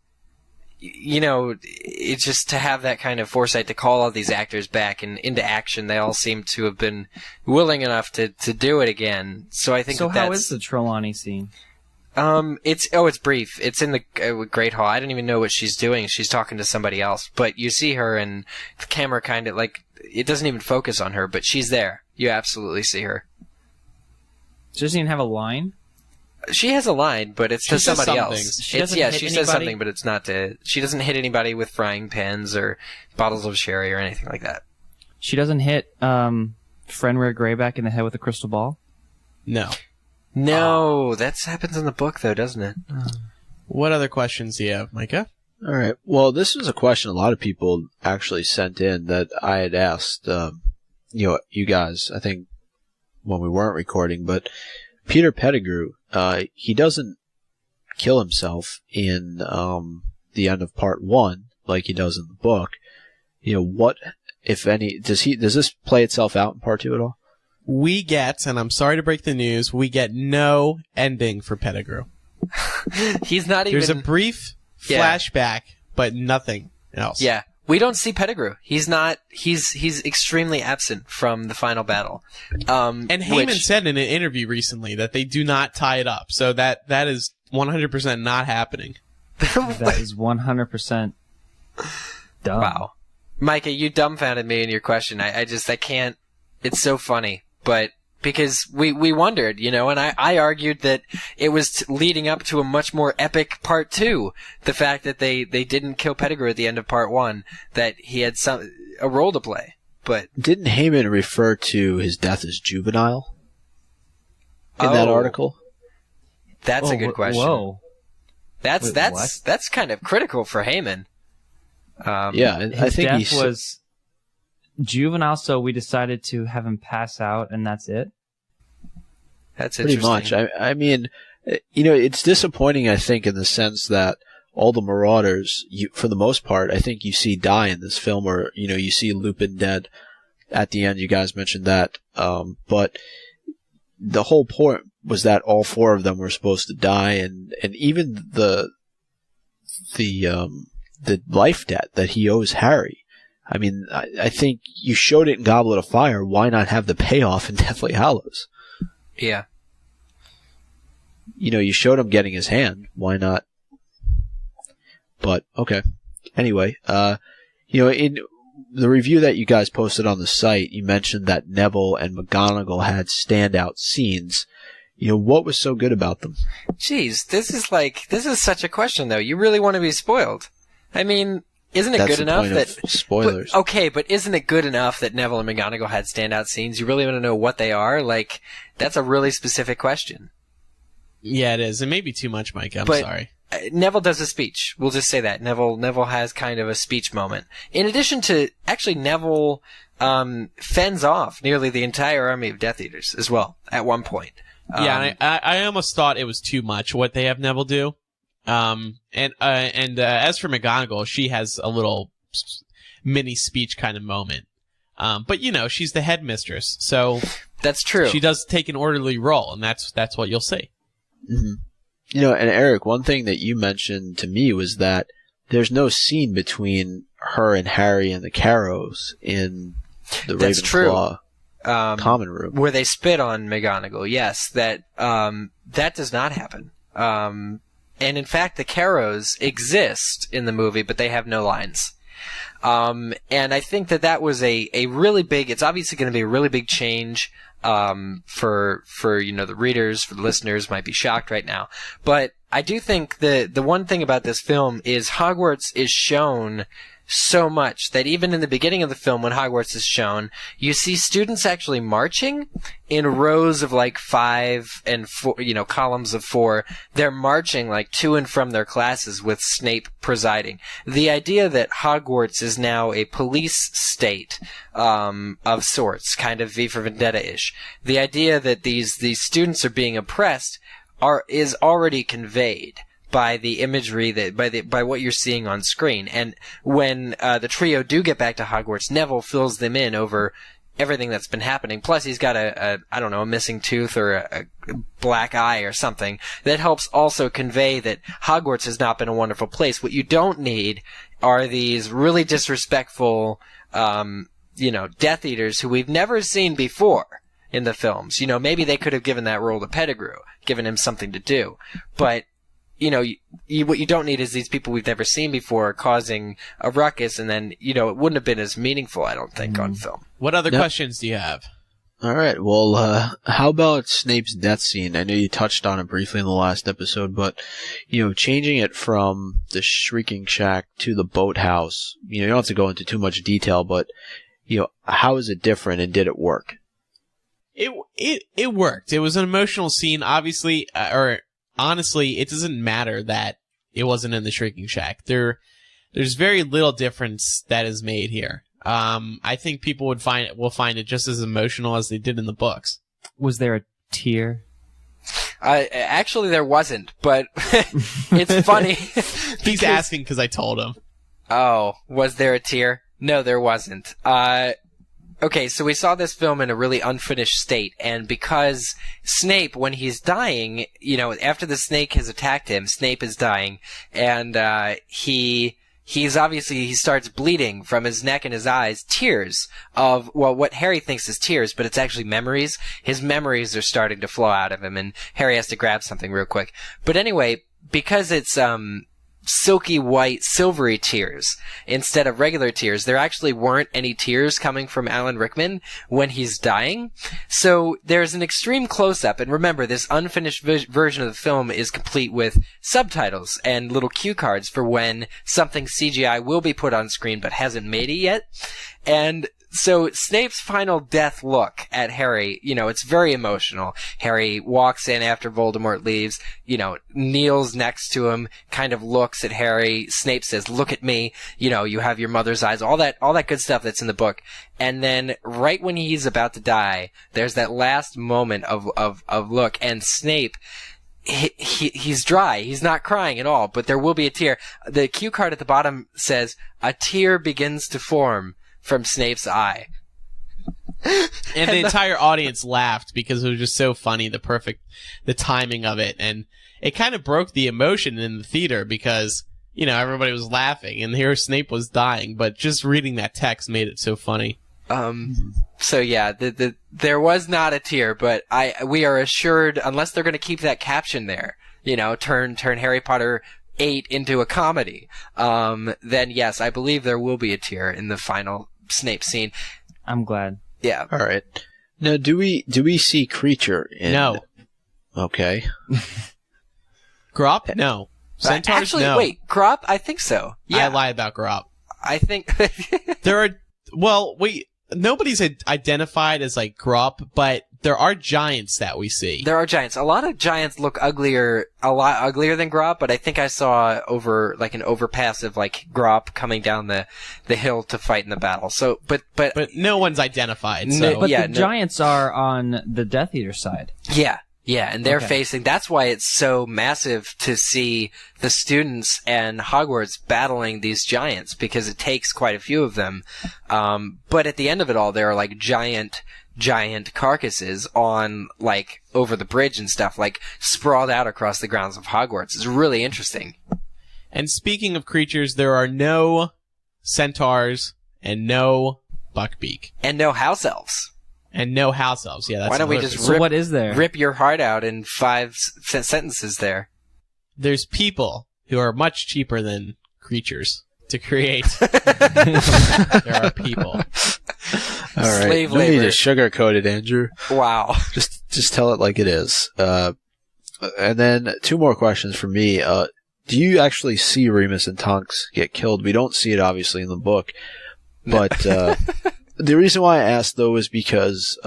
it's just to have that kind of foresight to call all these actors back and into action. They all seem to have been willing enough to do it again. So I think So that's... how is the Trelawney scene? It's brief. It's in the Great Hall. I don't even know what she's doing. She's talking to somebody else, but you see her, and the camera kind of it doesn't even focus on her, but she's there. You absolutely see her. She doesn't even have a line? She has a line, but it's to somebody else. She doesn't hit she says anybody? something, but it's not to. She doesn't hit anybody with frying pans or bottles of sherry or anything like that. She doesn't hit Fenrir Greyback in the head with a crystal ball? No. No, that happens in the book, though, doesn't it? What other questions do you have, Micah? All right. Well, this was a question a lot of people actually sent in that I had asked, you guys, I think, when we weren't recording, but Peter Pettigrew, he doesn't kill himself in the end of part 1 like he does in the book. What, if any, does this play itself out in part 2 at all? We get, and I'm sorry to break the news, we get no ending for Pettigrew. He's not even... There's a brief flashback, but nothing else. Yeah. We don't see Pettigrew. He's not... He's extremely absent from the final battle. And Heyman said in an interview recently that they do not tie it up. So that is 100% not happening. That is 100% dumb. Wow. Micah, you dumbfounded me in your question. I can't... It's so funny. But because we wondered, and I argued that it was leading up to a much more epic part 2. The fact that they didn't kill Pettigrew at the end of part 1, that he had a role to play. But didn't Heyman refer to his death as juvenile in that article? That's a good question. Whoa. That's kind of critical for Heyman. I think death was juvenile, so we decided to have him pass out, and that's it. That's pretty interesting. much. I mean, it's disappointing. I think in the sense that all the Marauders, for the most part, I think you see die in this film, or you see Lupin dead at the end. You guys mentioned that, but the whole point was that all 4 of them were supposed to die, and even the life debt that he owes Harry. I mean, I think you showed it in Goblet of Fire. Why not have the payoff in Deathly Hallows? Yeah. You showed him getting his hand. Why not? But, okay. Anyway, in the review that you guys posted on the site, you mentioned that Neville and McGonagall had standout scenes. What was so good about them? Jeez, this is such a question, though. You really want to be spoiled. I mean... Isn't it good enough that spoilers? But isn't it good enough that Neville and McGonagall had standout scenes? You really want to know what they are? That's a really specific question. Yeah, it is. It may be too much, Mike. I'm sorry. Neville does a speech. We'll just say that Neville has kind of a speech moment. In addition to actually Neville fends off nearly the entire army of Death Eaters as well at one point. And I almost thought it was too much what they have Neville do. And as for McGonagall, she has a little mini speech kind of moment. But she's the headmistress, so that's true. She does take an orderly role, and that's what you'll see. Mm-hmm. And Eric, one thing that you mentioned to me was that there's no scene between her and Harry and the Carrows in the Ravenclaw common room where they spit on McGonagall. Yes, that does not happen. And in fact, the Carrows exist in the movie, but they have no lines. And I think that was a really big, it's obviously going to be a really big change, for the readers, for the listeners might be shocked right now. But I do think the one thing about this film is Hogwarts is shown so much that even in the beginning of the film, when Hogwarts is shown, you see students actually marching in rows of 5 and 4, columns of 4. They're marching to and from their classes with Snape presiding. The idea that Hogwarts is now a police state, of sorts, kind of V for Vendetta-ish. The idea that these students are being oppressed is already conveyed by the imagery by what you're seeing on screen. And when the trio do get back to Hogwarts, Neville fills them in over everything that's been happening. Plus, he's got a missing tooth or a black eye or something that helps also convey that Hogwarts has not been a wonderful place. What you don't need are these really disrespectful, Death Eaters who we've never seen before in the films. Maybe they could have given that role to Pettigrew, given him something to do. But, what you don't need is these people we've never seen before causing a ruckus, and then, it wouldn't have been as meaningful, I don't think, on film. What other questions do you have? All right. Well, how about Snape's death scene? I know you touched on it briefly in the last episode, but, changing it from the Shrieking Shack to the boathouse, you don't have to go into too much detail, but, how is it different and did it work? It worked. It was an emotional scene, obviously, honestly, it doesn't matter that it wasn't in the Shrieking Shack. There's very little difference that is made here. I think people will find it just as emotional as they did in the books. Was there a tear? Actually, there wasn't, but it's funny. He's asking because I told him. Oh, was there a tear? No, there wasn't. Okay, so we saw this film in a really unfinished state, and because Snape, when he's dying, after the snake has attacked him, Snape is dying, and he starts bleeding from his neck and his eyes, tears of, what Harry thinks is tears, but it's actually memories. His memories are starting to flow out of him, and Harry has to grab something real quick. But anyway, because it's, silky white, silvery tears instead of regular tears. There actually weren't any tears coming from Alan Rickman when he's dying. So there's an extreme close-up, and remember, this unfinished version of the film is complete with subtitles and little cue cards for when something CGI will be put on screen but hasn't made it yet. And so Snape's final death look at Harry, it's very emotional. Harry walks in after Voldemort leaves, kneels next to him, kind of looks at Harry. Snape says, "Look at me. You have your mother's eyes," all that good stuff that's in the book. And then right when he's about to die, there's that last moment of look, and Snape, he's dry. He's not crying at all, but there will be a tear. The cue card at the bottom says, "A tear begins to form from Snape's eye." And the entire audience laughed because it was just so funny, the timing of it. And it kind of broke the emotion in the theater because, everybody was laughing and here Snape was dying, but just reading that text made it so funny. So yeah, there was not a tear, but we are assured, unless they're going to keep that caption there, turn Harry Potter 8 into a comedy, then yes, I believe there will be a tear in the final Snape scene. I'm glad. Yeah. All right. Now, do we see Creature in? No. Okay. Grop? No. Centaurs? Actually, no. wait, Grop? I think so. Yeah. I lie about Grop. I think nobody's identified as like Grop, but there are giants that we see. There are giants. A lot of giants look a lot uglier than Grop, but I think I saw an overpass of Grop coming down the hill to fight in the battle. So, but no one's identified. So. But the giants are on the Death Eater side. Yeah, and they're facing, that's why it's so massive to see the students and Hogwarts battling these giants, because it takes quite a few of them. But at the end of it all, there are giant carcasses on, over the bridge and stuff, sprawled out across the grounds of Hogwarts. It's really interesting. And speaking of creatures, there are no centaurs and no Buckbeak. And no house elves. And no house elves. Yeah, that's why don't we just what is there? Rip your heart out in 5 sentences there. There's people who are much cheaper than creatures to create. There are people. All right. Slave No labor. need to sugarcoat it, Andrew. Wow. Just tell it like it is. And then 2 more questions for me. Do you actually see Remus and Tonks get killed? We don't see it obviously in the book, but the reason why I asked, though, is because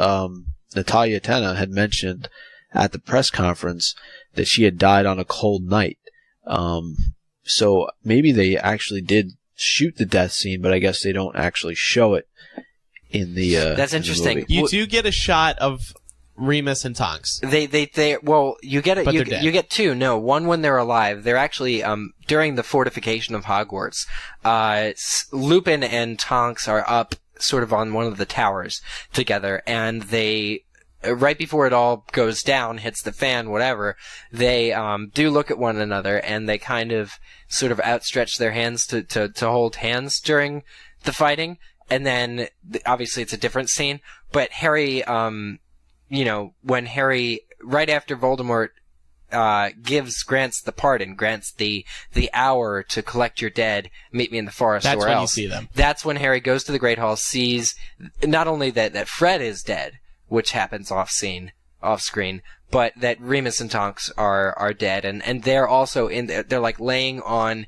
Natalia Tena had mentioned at the press conference that she had died on a cold night. So maybe they actually did shoot the death scene, but I guess they don't actually show it in the That's interesting. In the movie. You do get a shot of Remus and Tonks. You get it. But You they're dead. get 2. No, one when they're alive. They're actually during the fortification of Hogwarts. Lupin and Tonks are up sort of on one of the towers together, and they, right before it all goes down, hits the fan, whatever, they do look at one another, and they kind of sort of outstretch their hands to hold hands during the fighting. And then, obviously, it's a different scene, but Harry, when Harry, right after Voldemort grants the pardon, grants the hour to collect your dead, meet me in the forest, That's or when else. you see them. That's when Harry goes to the Great Hall, sees not only that Fred is dead, which happens off screen, but that Remus and Tonks are dead, and they're also they're like laying on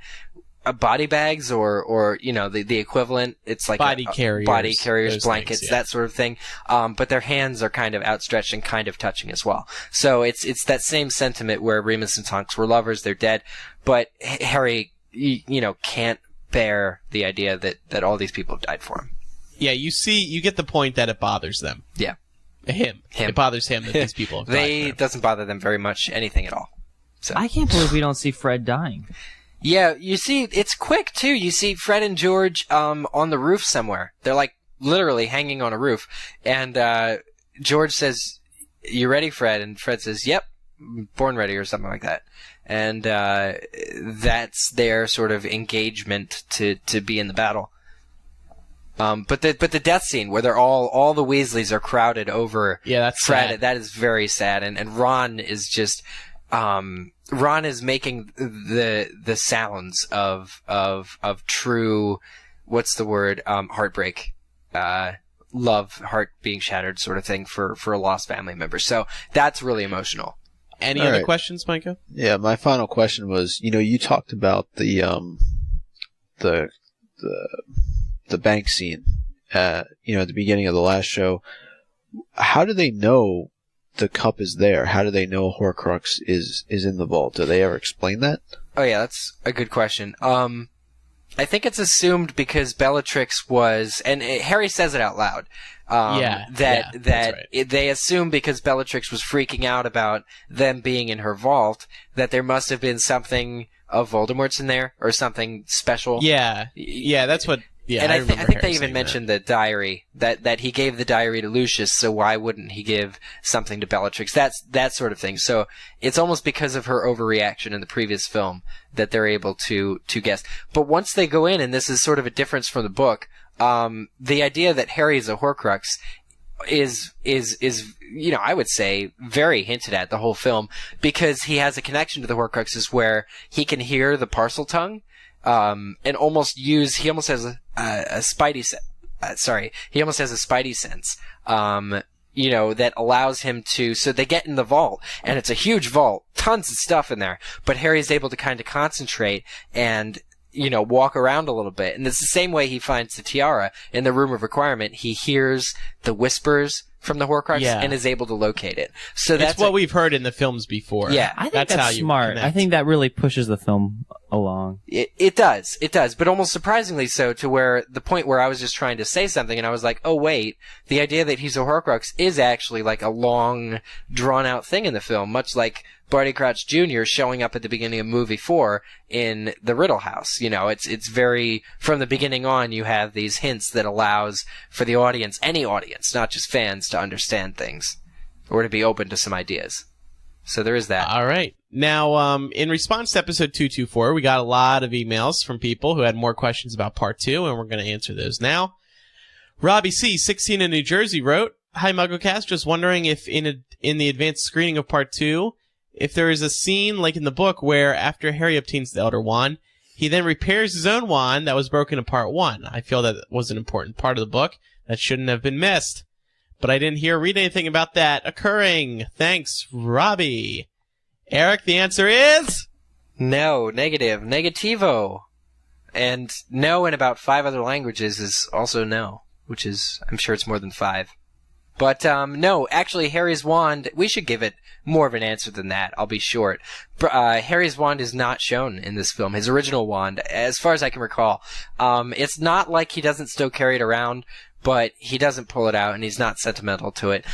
body bags or the equivalent. It's like body carriers, blankets, things, yeah. that sort of thing. But their hands are kind of outstretched and kind of touching as well. So it's that same sentiment where Remus and Tonks were lovers, they're dead, but Harry, can't bear the idea that all these people have died for him. Yeah, you get the point that it bothers them. Yeah. Him. It bothers him that these people have died for him. Doesn't bother them very much, anything at all. So. I can't believe we don't see Fred dying. Yeah, you see, it's quick, too. You see Fred and George on the roof somewhere. They're, like, literally hanging on a roof. And George says, "You ready, Fred?" And Fred says, "Yep, born ready," or something like that. And that's their sort of engagement to be in the battle. But the death scene where they're all the Weasleys are crowded over that's Fred, sad. that is very sad. And Ron is just... Ron is making the sounds of true, what's the word, heartbreak, love, heart being shattered sort of thing for a lost family member. So that's really emotional. Any All other right. questions, Micah? Yeah, my final question was, you talked about the bank scene, at the beginning of the last show. How do they know the cup is there? How do they know Horcrux is in the vault? Do they ever explain that? Oh yeah, that's a good question. I think it's assumed because Bellatrix was, and Harry says it out loud. That's right. They assume because Bellatrix was freaking out about them being in her vault that there must have been something of Voldemort's in there or something special. Yeah, that's what. Yeah, and I think Harry they even saying mentioned the diary, that he gave the diary to Lucius, so why wouldn't he give something to Bellatrix? That's that sort of thing. So it's almost because of her overreaction in the previous film that they're able to guess. But once they go in, and this is sort of a difference from the book, the idea that Harry is a Horcrux is I would say very hinted at the whole film, because he has a connection to the Horcruxes where he can hear the parcel tongue. And he almost has a spidey sense. He almost has a spidey sense. That allows him to. So they get in the vault, and it's a huge vault, tons of stuff in there. But Harry's able to kind of concentrate and walk around a little bit. And it's the same way he finds the tiara in the room of requirement. He hears the whispers from the Horcrux and is able to locate it. So that's what we've heard in the films before. Yeah, I think that's how you smart. connect. I think that really pushes the film along. It does, but almost surprisingly so, to where the point where I was just trying to say something and I was like, oh wait, the idea that he's a Horcrux is actually like a long, drawn out thing in the film, much like Barty Crouch Jr. showing up at the beginning of movie 4 in the Riddle House. It's very, from the beginning on, you have these hints that allows for the audience, any audience, not just fans, to understand things or to be open to some ideas. So there is that. All right. Now, in response to episode 224, we got a lot of emails from people who had more questions about part 2, and we're going to answer those now. Robbie C., 16 in New Jersey, wrote, "Hi, MuggleCast. Just wondering if in the advanced screening of part 2, if there is a scene like in the book where after Harry obtains the Elder Wand, he then repairs his own wand that was broken in part 1. I feel that was an important part of the book that shouldn't have been missed. But I didn't read anything about that occurring. Thanks, Robbie." Eric, the answer is? No, negativo. And no in about 5 other languages is also no, which is, I'm sure it's more than 5. But, no, actually, Harry's wand, we should give it more of an answer than that. I'll be short. Harry's wand is not shown in this film. His original wand, as far as I can recall. It's not like he doesn't still carry it around, but he doesn't pull it out, and he's not sentimental to it.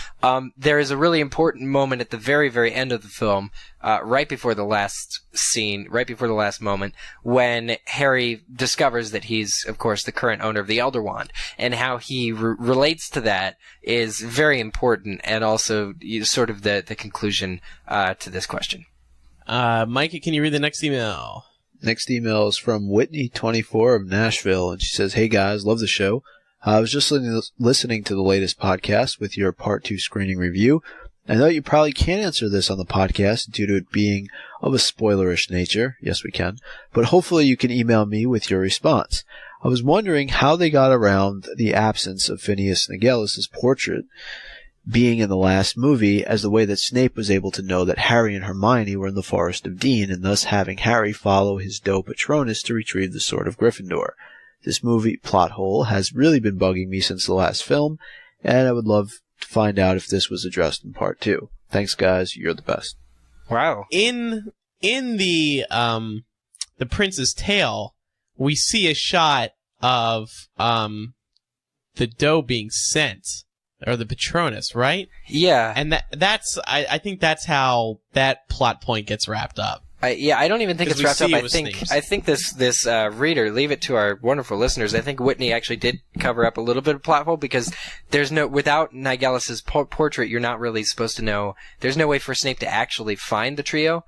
There is a really important moment at the very, very end of the film, right before the last scene, right before the last moment, when Harry discovers that he's, of course, the current owner of the Elder Wand, and how he relates to that is very important, and also sort of the conclusion to this question. Micah, can you read the next email? Next email is from Whitney24 of Nashville, and she says, "Hey guys, love the show. I was just listening to the latest podcast with your Part 2 screening review. I know you probably can't answer this on the podcast due to it being of a spoilerish nature. Yes, we can. But hopefully you can email me with your response. I was wondering how they got around the absence of Phineas Nigellus' portrait being in the last movie, as the way that Snape was able to know that Harry and Hermione were in the Forest of Dean, and thus having Harry follow his doe Patronus to retrieve the Sword of Gryffindor. This movie plot hole has really been bugging me since the last film, and I would love to find out if this was addressed in Part 2. Thanks, guys. You're the best." Wow. In the Prince's Tale, we see a shot of the doe being sent. Or the Patronus, right? Yeah. And that's I think that's how that plot point gets wrapped up. I don't even think it's wrapped up. Snape's. I think this reader, leave it to our wonderful listeners. I think Whitney actually did cover up a little bit of plot hole, because without Nigellus' portrait, you're not really supposed to know. There's no way for Snape to actually find the trio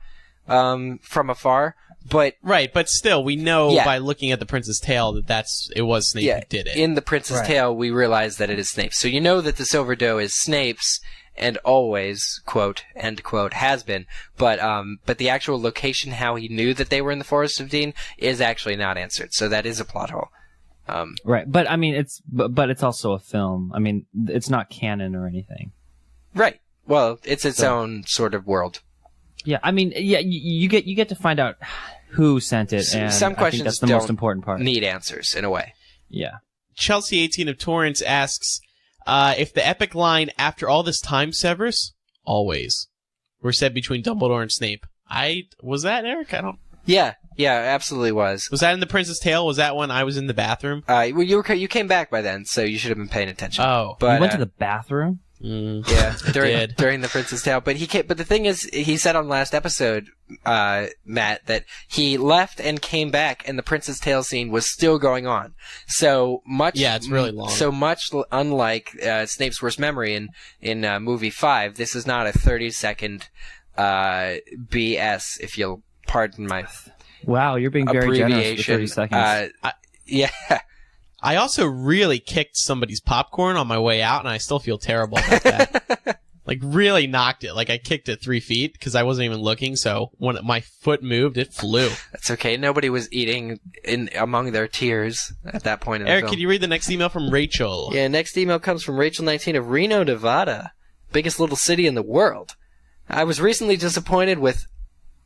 from afar. But right, but still, we know by looking at the Prince's Tale that it was Snape who did it. In the Prince's Tale, we realize that it is Snape. So you know that the Silver Doe is Snape's, and always, quote, end quote, has been. But the actual location, how he knew that they were in the Forest of Dean, is actually not answered. So that is a plot hole. Right, but I mean, it's also a film. I mean, it's not canon or anything. Right. Well, it's its own sort of world. Yeah, I mean, you get to find out who sent it, and some questions I think that's the most important part. Need answers in a way. Yeah. Chelsea 18 of Torrance asks if the epic line "after all this time, Severus, always" were said between Dumbledore and Snape. Was that Eric? I don't. Yeah, absolutely was. Was that in the Prince's Tale? Was that when I was in the bathroom? Well, you came back by then, so you should have been paying attention. Oh, but you went to the bathroom. Yeah, during the Prince's Tale. But the thing is, he said on last episode, Matt, that he left and came back, and the Prince's Tale scene was still going on. So much. Yeah, it's really long. So much unlike Snape's worst memory in movie 5, this is not a 30-second BS, if you'll pardon my. Wow, you're being very generous with 30 seconds. Yeah. I also really kicked somebody's popcorn on my way out, and I still feel terrible about that. Like, really knocked it. Like, I kicked it 3 feet because I wasn't even looking, so when my foot moved, it flew. That's okay. Nobody was eating among their tears at that point in the Eric, film. could you read the next email from Rachel? Yeah, next email comes from Rachel 19 of Reno, Nevada. Biggest little city in the world. I was recently disappointed with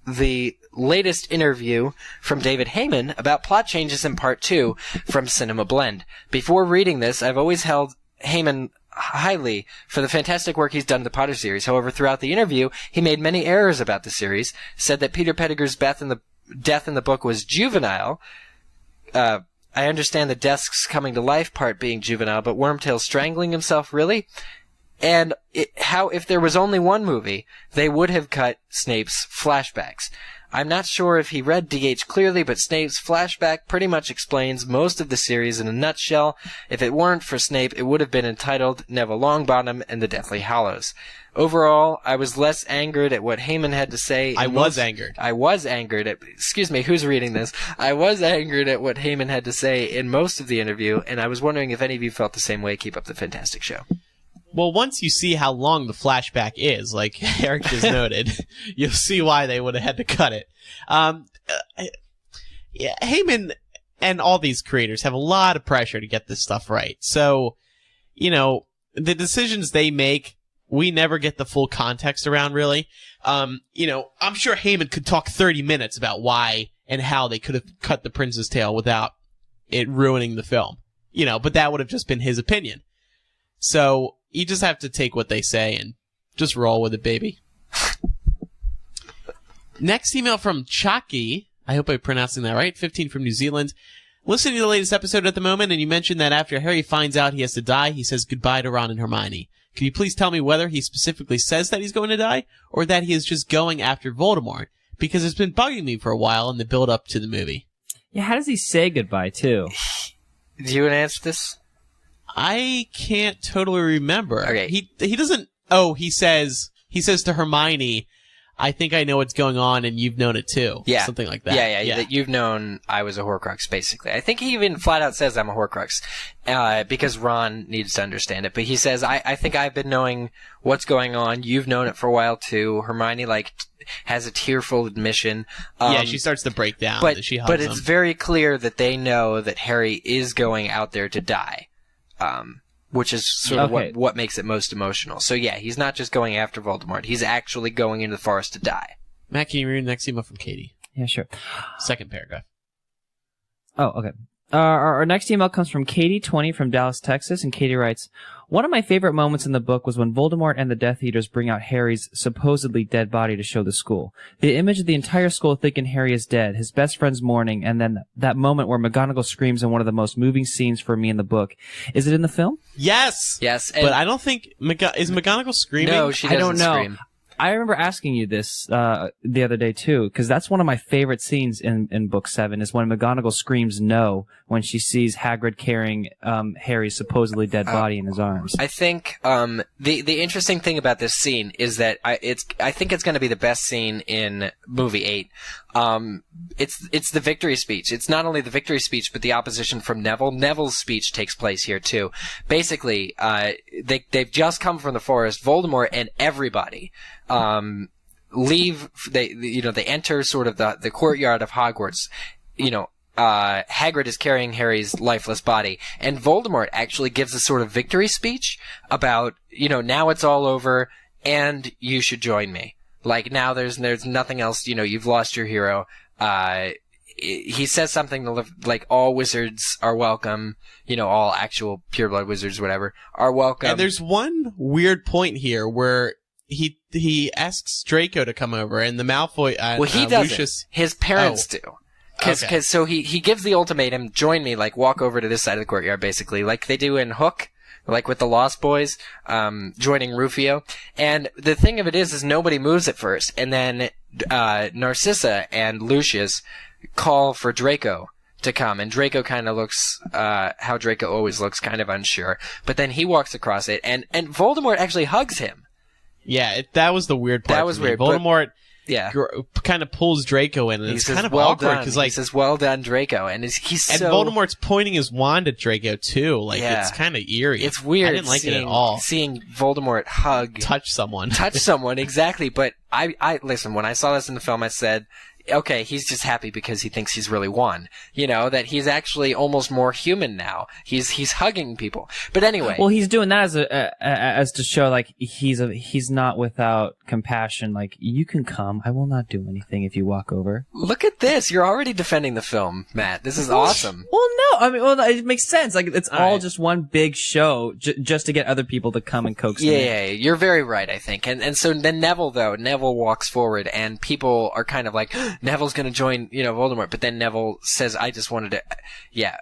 the latest interview from David Heyman about plot changes in Part 2 from Cinema Blend. Before reading this, I've always held Heyman highly for the fantastic work he's done in the Potter series. However, throughout the interview, he made many errors about the series, said that Peter Pettigrew's death in the book was juvenile. I understand the Desk's coming to life part being juvenile, but Wormtail strangling himself, really? And how, if there was only one movie, they would have cut Snape's flashbacks. I'm not sure if he read DH clearly, but Snape's flashback pretty much explains most of the series in a nutshell. If it weren't for Snape, it would have been entitled Neville Longbottom and the Deathly Hallows. Overall, I was less angered at what Heyman had to say. I was angered at, excuse me, who's reading this? I was angered at what Heyman had to say in most of the interview, and I was wondering if any of you felt the same way. Keep up the fantastic show. Well, once you see how long the flashback is, like Eric just noted, you'll see why they would have had to cut it. Yeah, Heyman and all these creators have a lot of pressure to get this stuff right. So, the decisions they make, we never get the full context around, really. I'm sure Heyman could talk 30 minutes about why and how they could have cut the Prince's Tale without it ruining the film. But that would have just been his opinion. So, you just have to take what they say and just roll with it, baby. Next email from Chucky. I hope I'm pronouncing that right. 15 from New Zealand. listening to the latest episode at the moment, and you mentioned that after Harry finds out he has to die, he says goodbye to Ron and Hermione. Can you please tell me whether he specifically says that he's going to die, or that he is just going after Voldemort? Because it's been bugging me for a while in the build-up to the movie. Yeah, how does he say goodbye, too? Do you want to answer this? I can't totally remember. Okay. He doesn't... Oh, he says to Hermione, I think I know what's going on, and you've known it too. Yeah. Something like that. Yeah. That you've known I was a Horcrux, basically. I think he even flat out says I'm a Horcrux, because Ron needs to understand it. But he says, I think I've been knowing what's going on. You've known it for a while too. Hermione, has a tearful admission. Yeah, she starts to break down. But she hugs it's him. very clear that they know that Harry is going out there to die. Which is sort of what makes it most emotional. So yeah, he's not just going after Voldemort. He's actually going into the forest to die. Matt, can you read the next email from Katie? Yeah, sure. Second paragraph. Oh, okay. Our next email comes from Katie, 20, from Dallas, Texas, and Katie writes, one of my favorite moments in the book was when Voldemort and the Death Eaters bring out Harry's supposedly dead body to show the school. The image of the entire school thinking Harry is dead, his best friend's mourning, and then that moment where McGonagall screams in one of the most moving scenes for me in the book. Is it in the film? Yes! Yes. But I don't think... Is McGonagall screaming? No, she doesn't I don't know. scream. I remember asking you this the other day, too, because that's one of my favorite scenes in Book 7, is when McGonagall screams no when she sees Hagrid carrying Harry's supposedly dead body in his arms. I think the interesting thing about this scene is that I think it's going to be the best scene in movie 8. It's the victory speech. It's not only the victory speech, but the opposition from Neville. Neville's speech takes place here too. Basically, they've just come from the forest. Voldemort and everybody leave. They enter sort of the courtyard of Hogwarts. Hagrid is carrying Harry's lifeless body, and Voldemort actually gives a sort of victory speech about, now it's all over, and you should join me. Like, now there's nothing else, you've lost your hero. He says something like, all wizards are welcome, all actual pureblood wizards, whatever, are welcome. And there's one weird point here where he asks Draco to come over, and the Malfoy, well, he doesn't. Lucius... His parents do. Okay. So he gives the ultimatum, join me, walk over to this side of the courtyard, basically, like they do in Hook, with the Lost Boys, joining Rufio. And the thing of it is nobody moves at first, and then, Narcissa and Lucius call for Draco to come, and Draco kind of looks, how Draco always looks, kind of unsure. But then he walks across it, and Voldemort actually hugs him. Yeah, that was the weird part. That was weird. Voldemort... Yeah, kind of pulls Draco in, and it's kind of well awkward because, he says, "Well done, Draco," and Voldemort's pointing his wand at Draco too. It's kind of eerie. It's weird. I didn't like it at all. Seeing Voldemort touch someone, exactly. But I listen. When I saw this in the film, I said, okay, he's just happy because he thinks he's really won. That he's actually almost more human now. He's hugging people. But anyway. Well, he's doing that as to show he's not without compassion. Like, you can come. I will not do anything if you walk over. Look at this. You're already defending the film, Matt. This is awesome. Well, no. It makes sense. It's all just one big show just to get other people to come and coax them in. Yeah, you're very right, I think. And so then Neville walks forward, and people are kind of like, Neville's going to join, Voldemort. But then Neville says, I just wanted to... Yeah,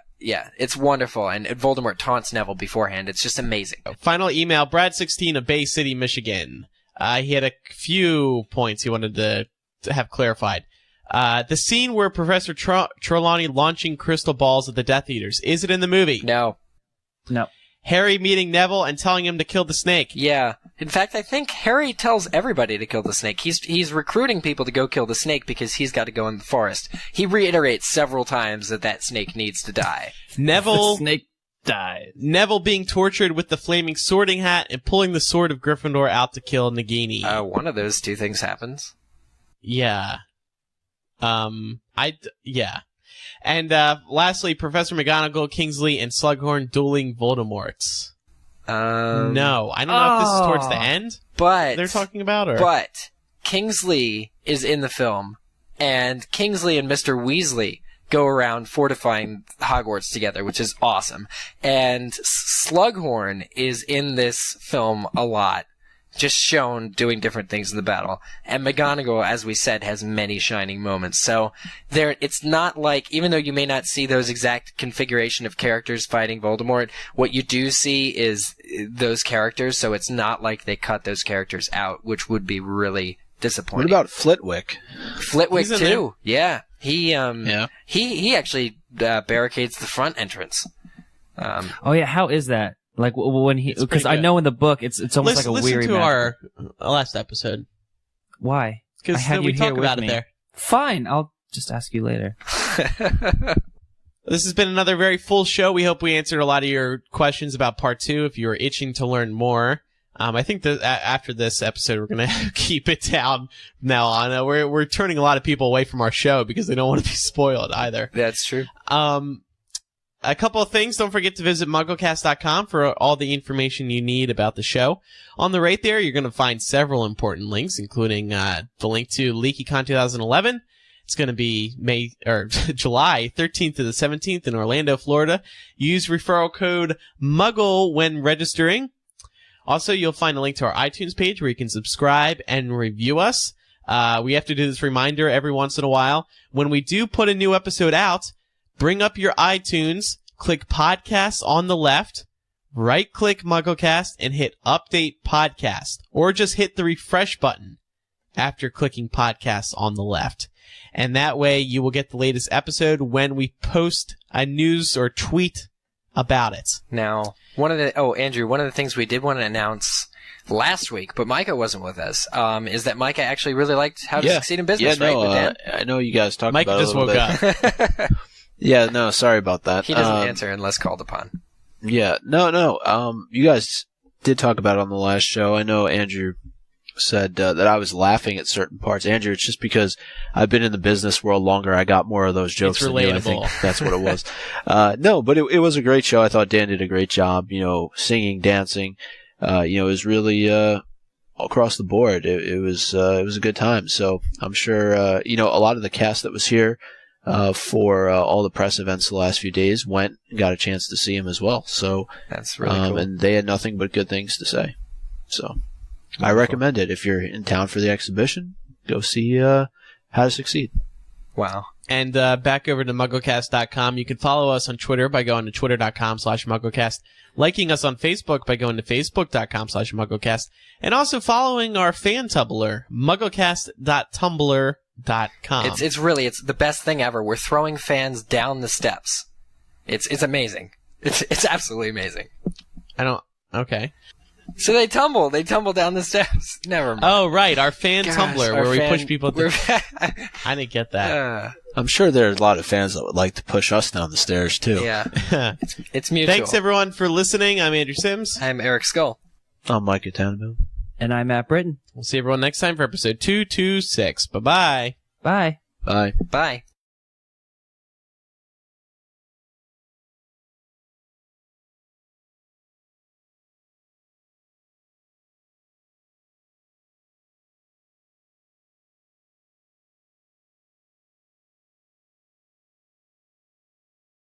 it's wonderful. And Voldemort taunts Neville beforehand. It's just amazing. Final email, Brad 16 of Bay City, Michigan. He had a few points he wanted to have clarified. The scene where Professor Trelawney launching crystal balls at the Death Eaters, is it in the movie? No. Harry meeting Neville and telling him to kill the snake. Yeah. In fact, I think Harry tells everybody to kill the snake. He's recruiting people to go kill the snake because he's got to go in the forest. He reiterates several times that snake needs to die. Neville... The snake dies. Neville being tortured with the flaming sorting hat and pulling the sword of Gryffindor out to kill Nagini. One of those two things happens. Yeah. Yeah. And lastly, Professor McGonagall, Kingsley, and Slughorn dueling Voldemorts. No, I don't know if this is towards the end. But they're talking about, or but Kingsley is in the film, and Kingsley and Mr. Weasley go around fortifying Hogwarts together, which is awesome. And Slughorn is in this film a lot. just shown doing different things in the battle. And McGonagall, as we said, has many shining moments. So it's not like, even though you may not see those exact configuration of characters fighting Voldemort, what you do see is those characters. So it's not like they cut those characters out, which would be really disappointing. What about Flitwick? Flitwick too. Yeah. He actually barricades the front entrance. Oh yeah, how is that? Like when he, because I know in the book it's almost like a weary. Listen to our last episode. Why? Because we talk about it there. Fine, I'll just ask you later. This has been another very full show. We hope we answered a lot of your questions about part 2. If you are itching to learn more, I think that after this episode, we're going to keep it down from now on. We're turning a lot of people away from our show because they don't want to be spoiled either. That's true. A couple of things. Don't forget to visit MuggleCast.com for all the information you need about the show. On the right there, you're going to find several important links, including the link to LeakyCon 2011. It's going to be July 13th to the 17th in Orlando, Florida. Use referral code MUGGLE when registering. Also, you'll find a link to our iTunes page where you can subscribe and review us. We have to do this reminder every once in a while. When we do put a new episode out, bring up your iTunes, click Podcasts on the left, right-click MuggleCast, and hit Update Podcast. Or just hit the refresh button after clicking Podcasts on the left. And that way you will get the latest episode when we post a news or tweet about it. Now, Andrew, one of the things we did want to announce last week, but Micah wasn't with us, is that Micah actually really liked How to Succeed in Business, right? With Dan? I know you guys talked Micah about it just woke up. Yeah, no, sorry about that. He doesn't answer unless called upon. Yeah, no. You guys did talk about it on the last show. I know Andrew said that I was laughing at certain parts. Andrew, it's just because I've been in the business world longer. I got more of those jokes it's than you. I think that's what it was. No, but it was a great show. I thought Dan did a great job. Singing, dancing. It was really across the board. It was a good time. So I'm sure a lot of the cast that was here for all the press events the last few days went and got a chance to see him as well. So that's really cool. And they had nothing but good things to say. So I recommend it. If you're in town for the exhibition, go see How to Succeed. Wow. And back over to MuggleCast.com. You can follow us on Twitter by going to twitter.com/MuggleCast, liking us on Facebook by going to facebook.com/MuggleCast, and also following our fan Tumblr, MuggleCast.tumblr.com. It's the best thing ever. We're throwing fans down the steps. It's amazing. It's absolutely amazing. Okay. So they tumble down the steps. Never mind. Oh, right. Our fan Tumblr where we push people down. I didn't get that. I'm sure there's a lot of fans that would like to push us down the stairs, too. Yeah. It's mutual. Thanks, everyone, for listening. I'm Andrew Sims. I'm Eric Skull. I'm Micah Tannenbaum. And I'm Matt Britton. We'll see everyone next time for episode 226. Bye-bye. Bye. Bye. Bye.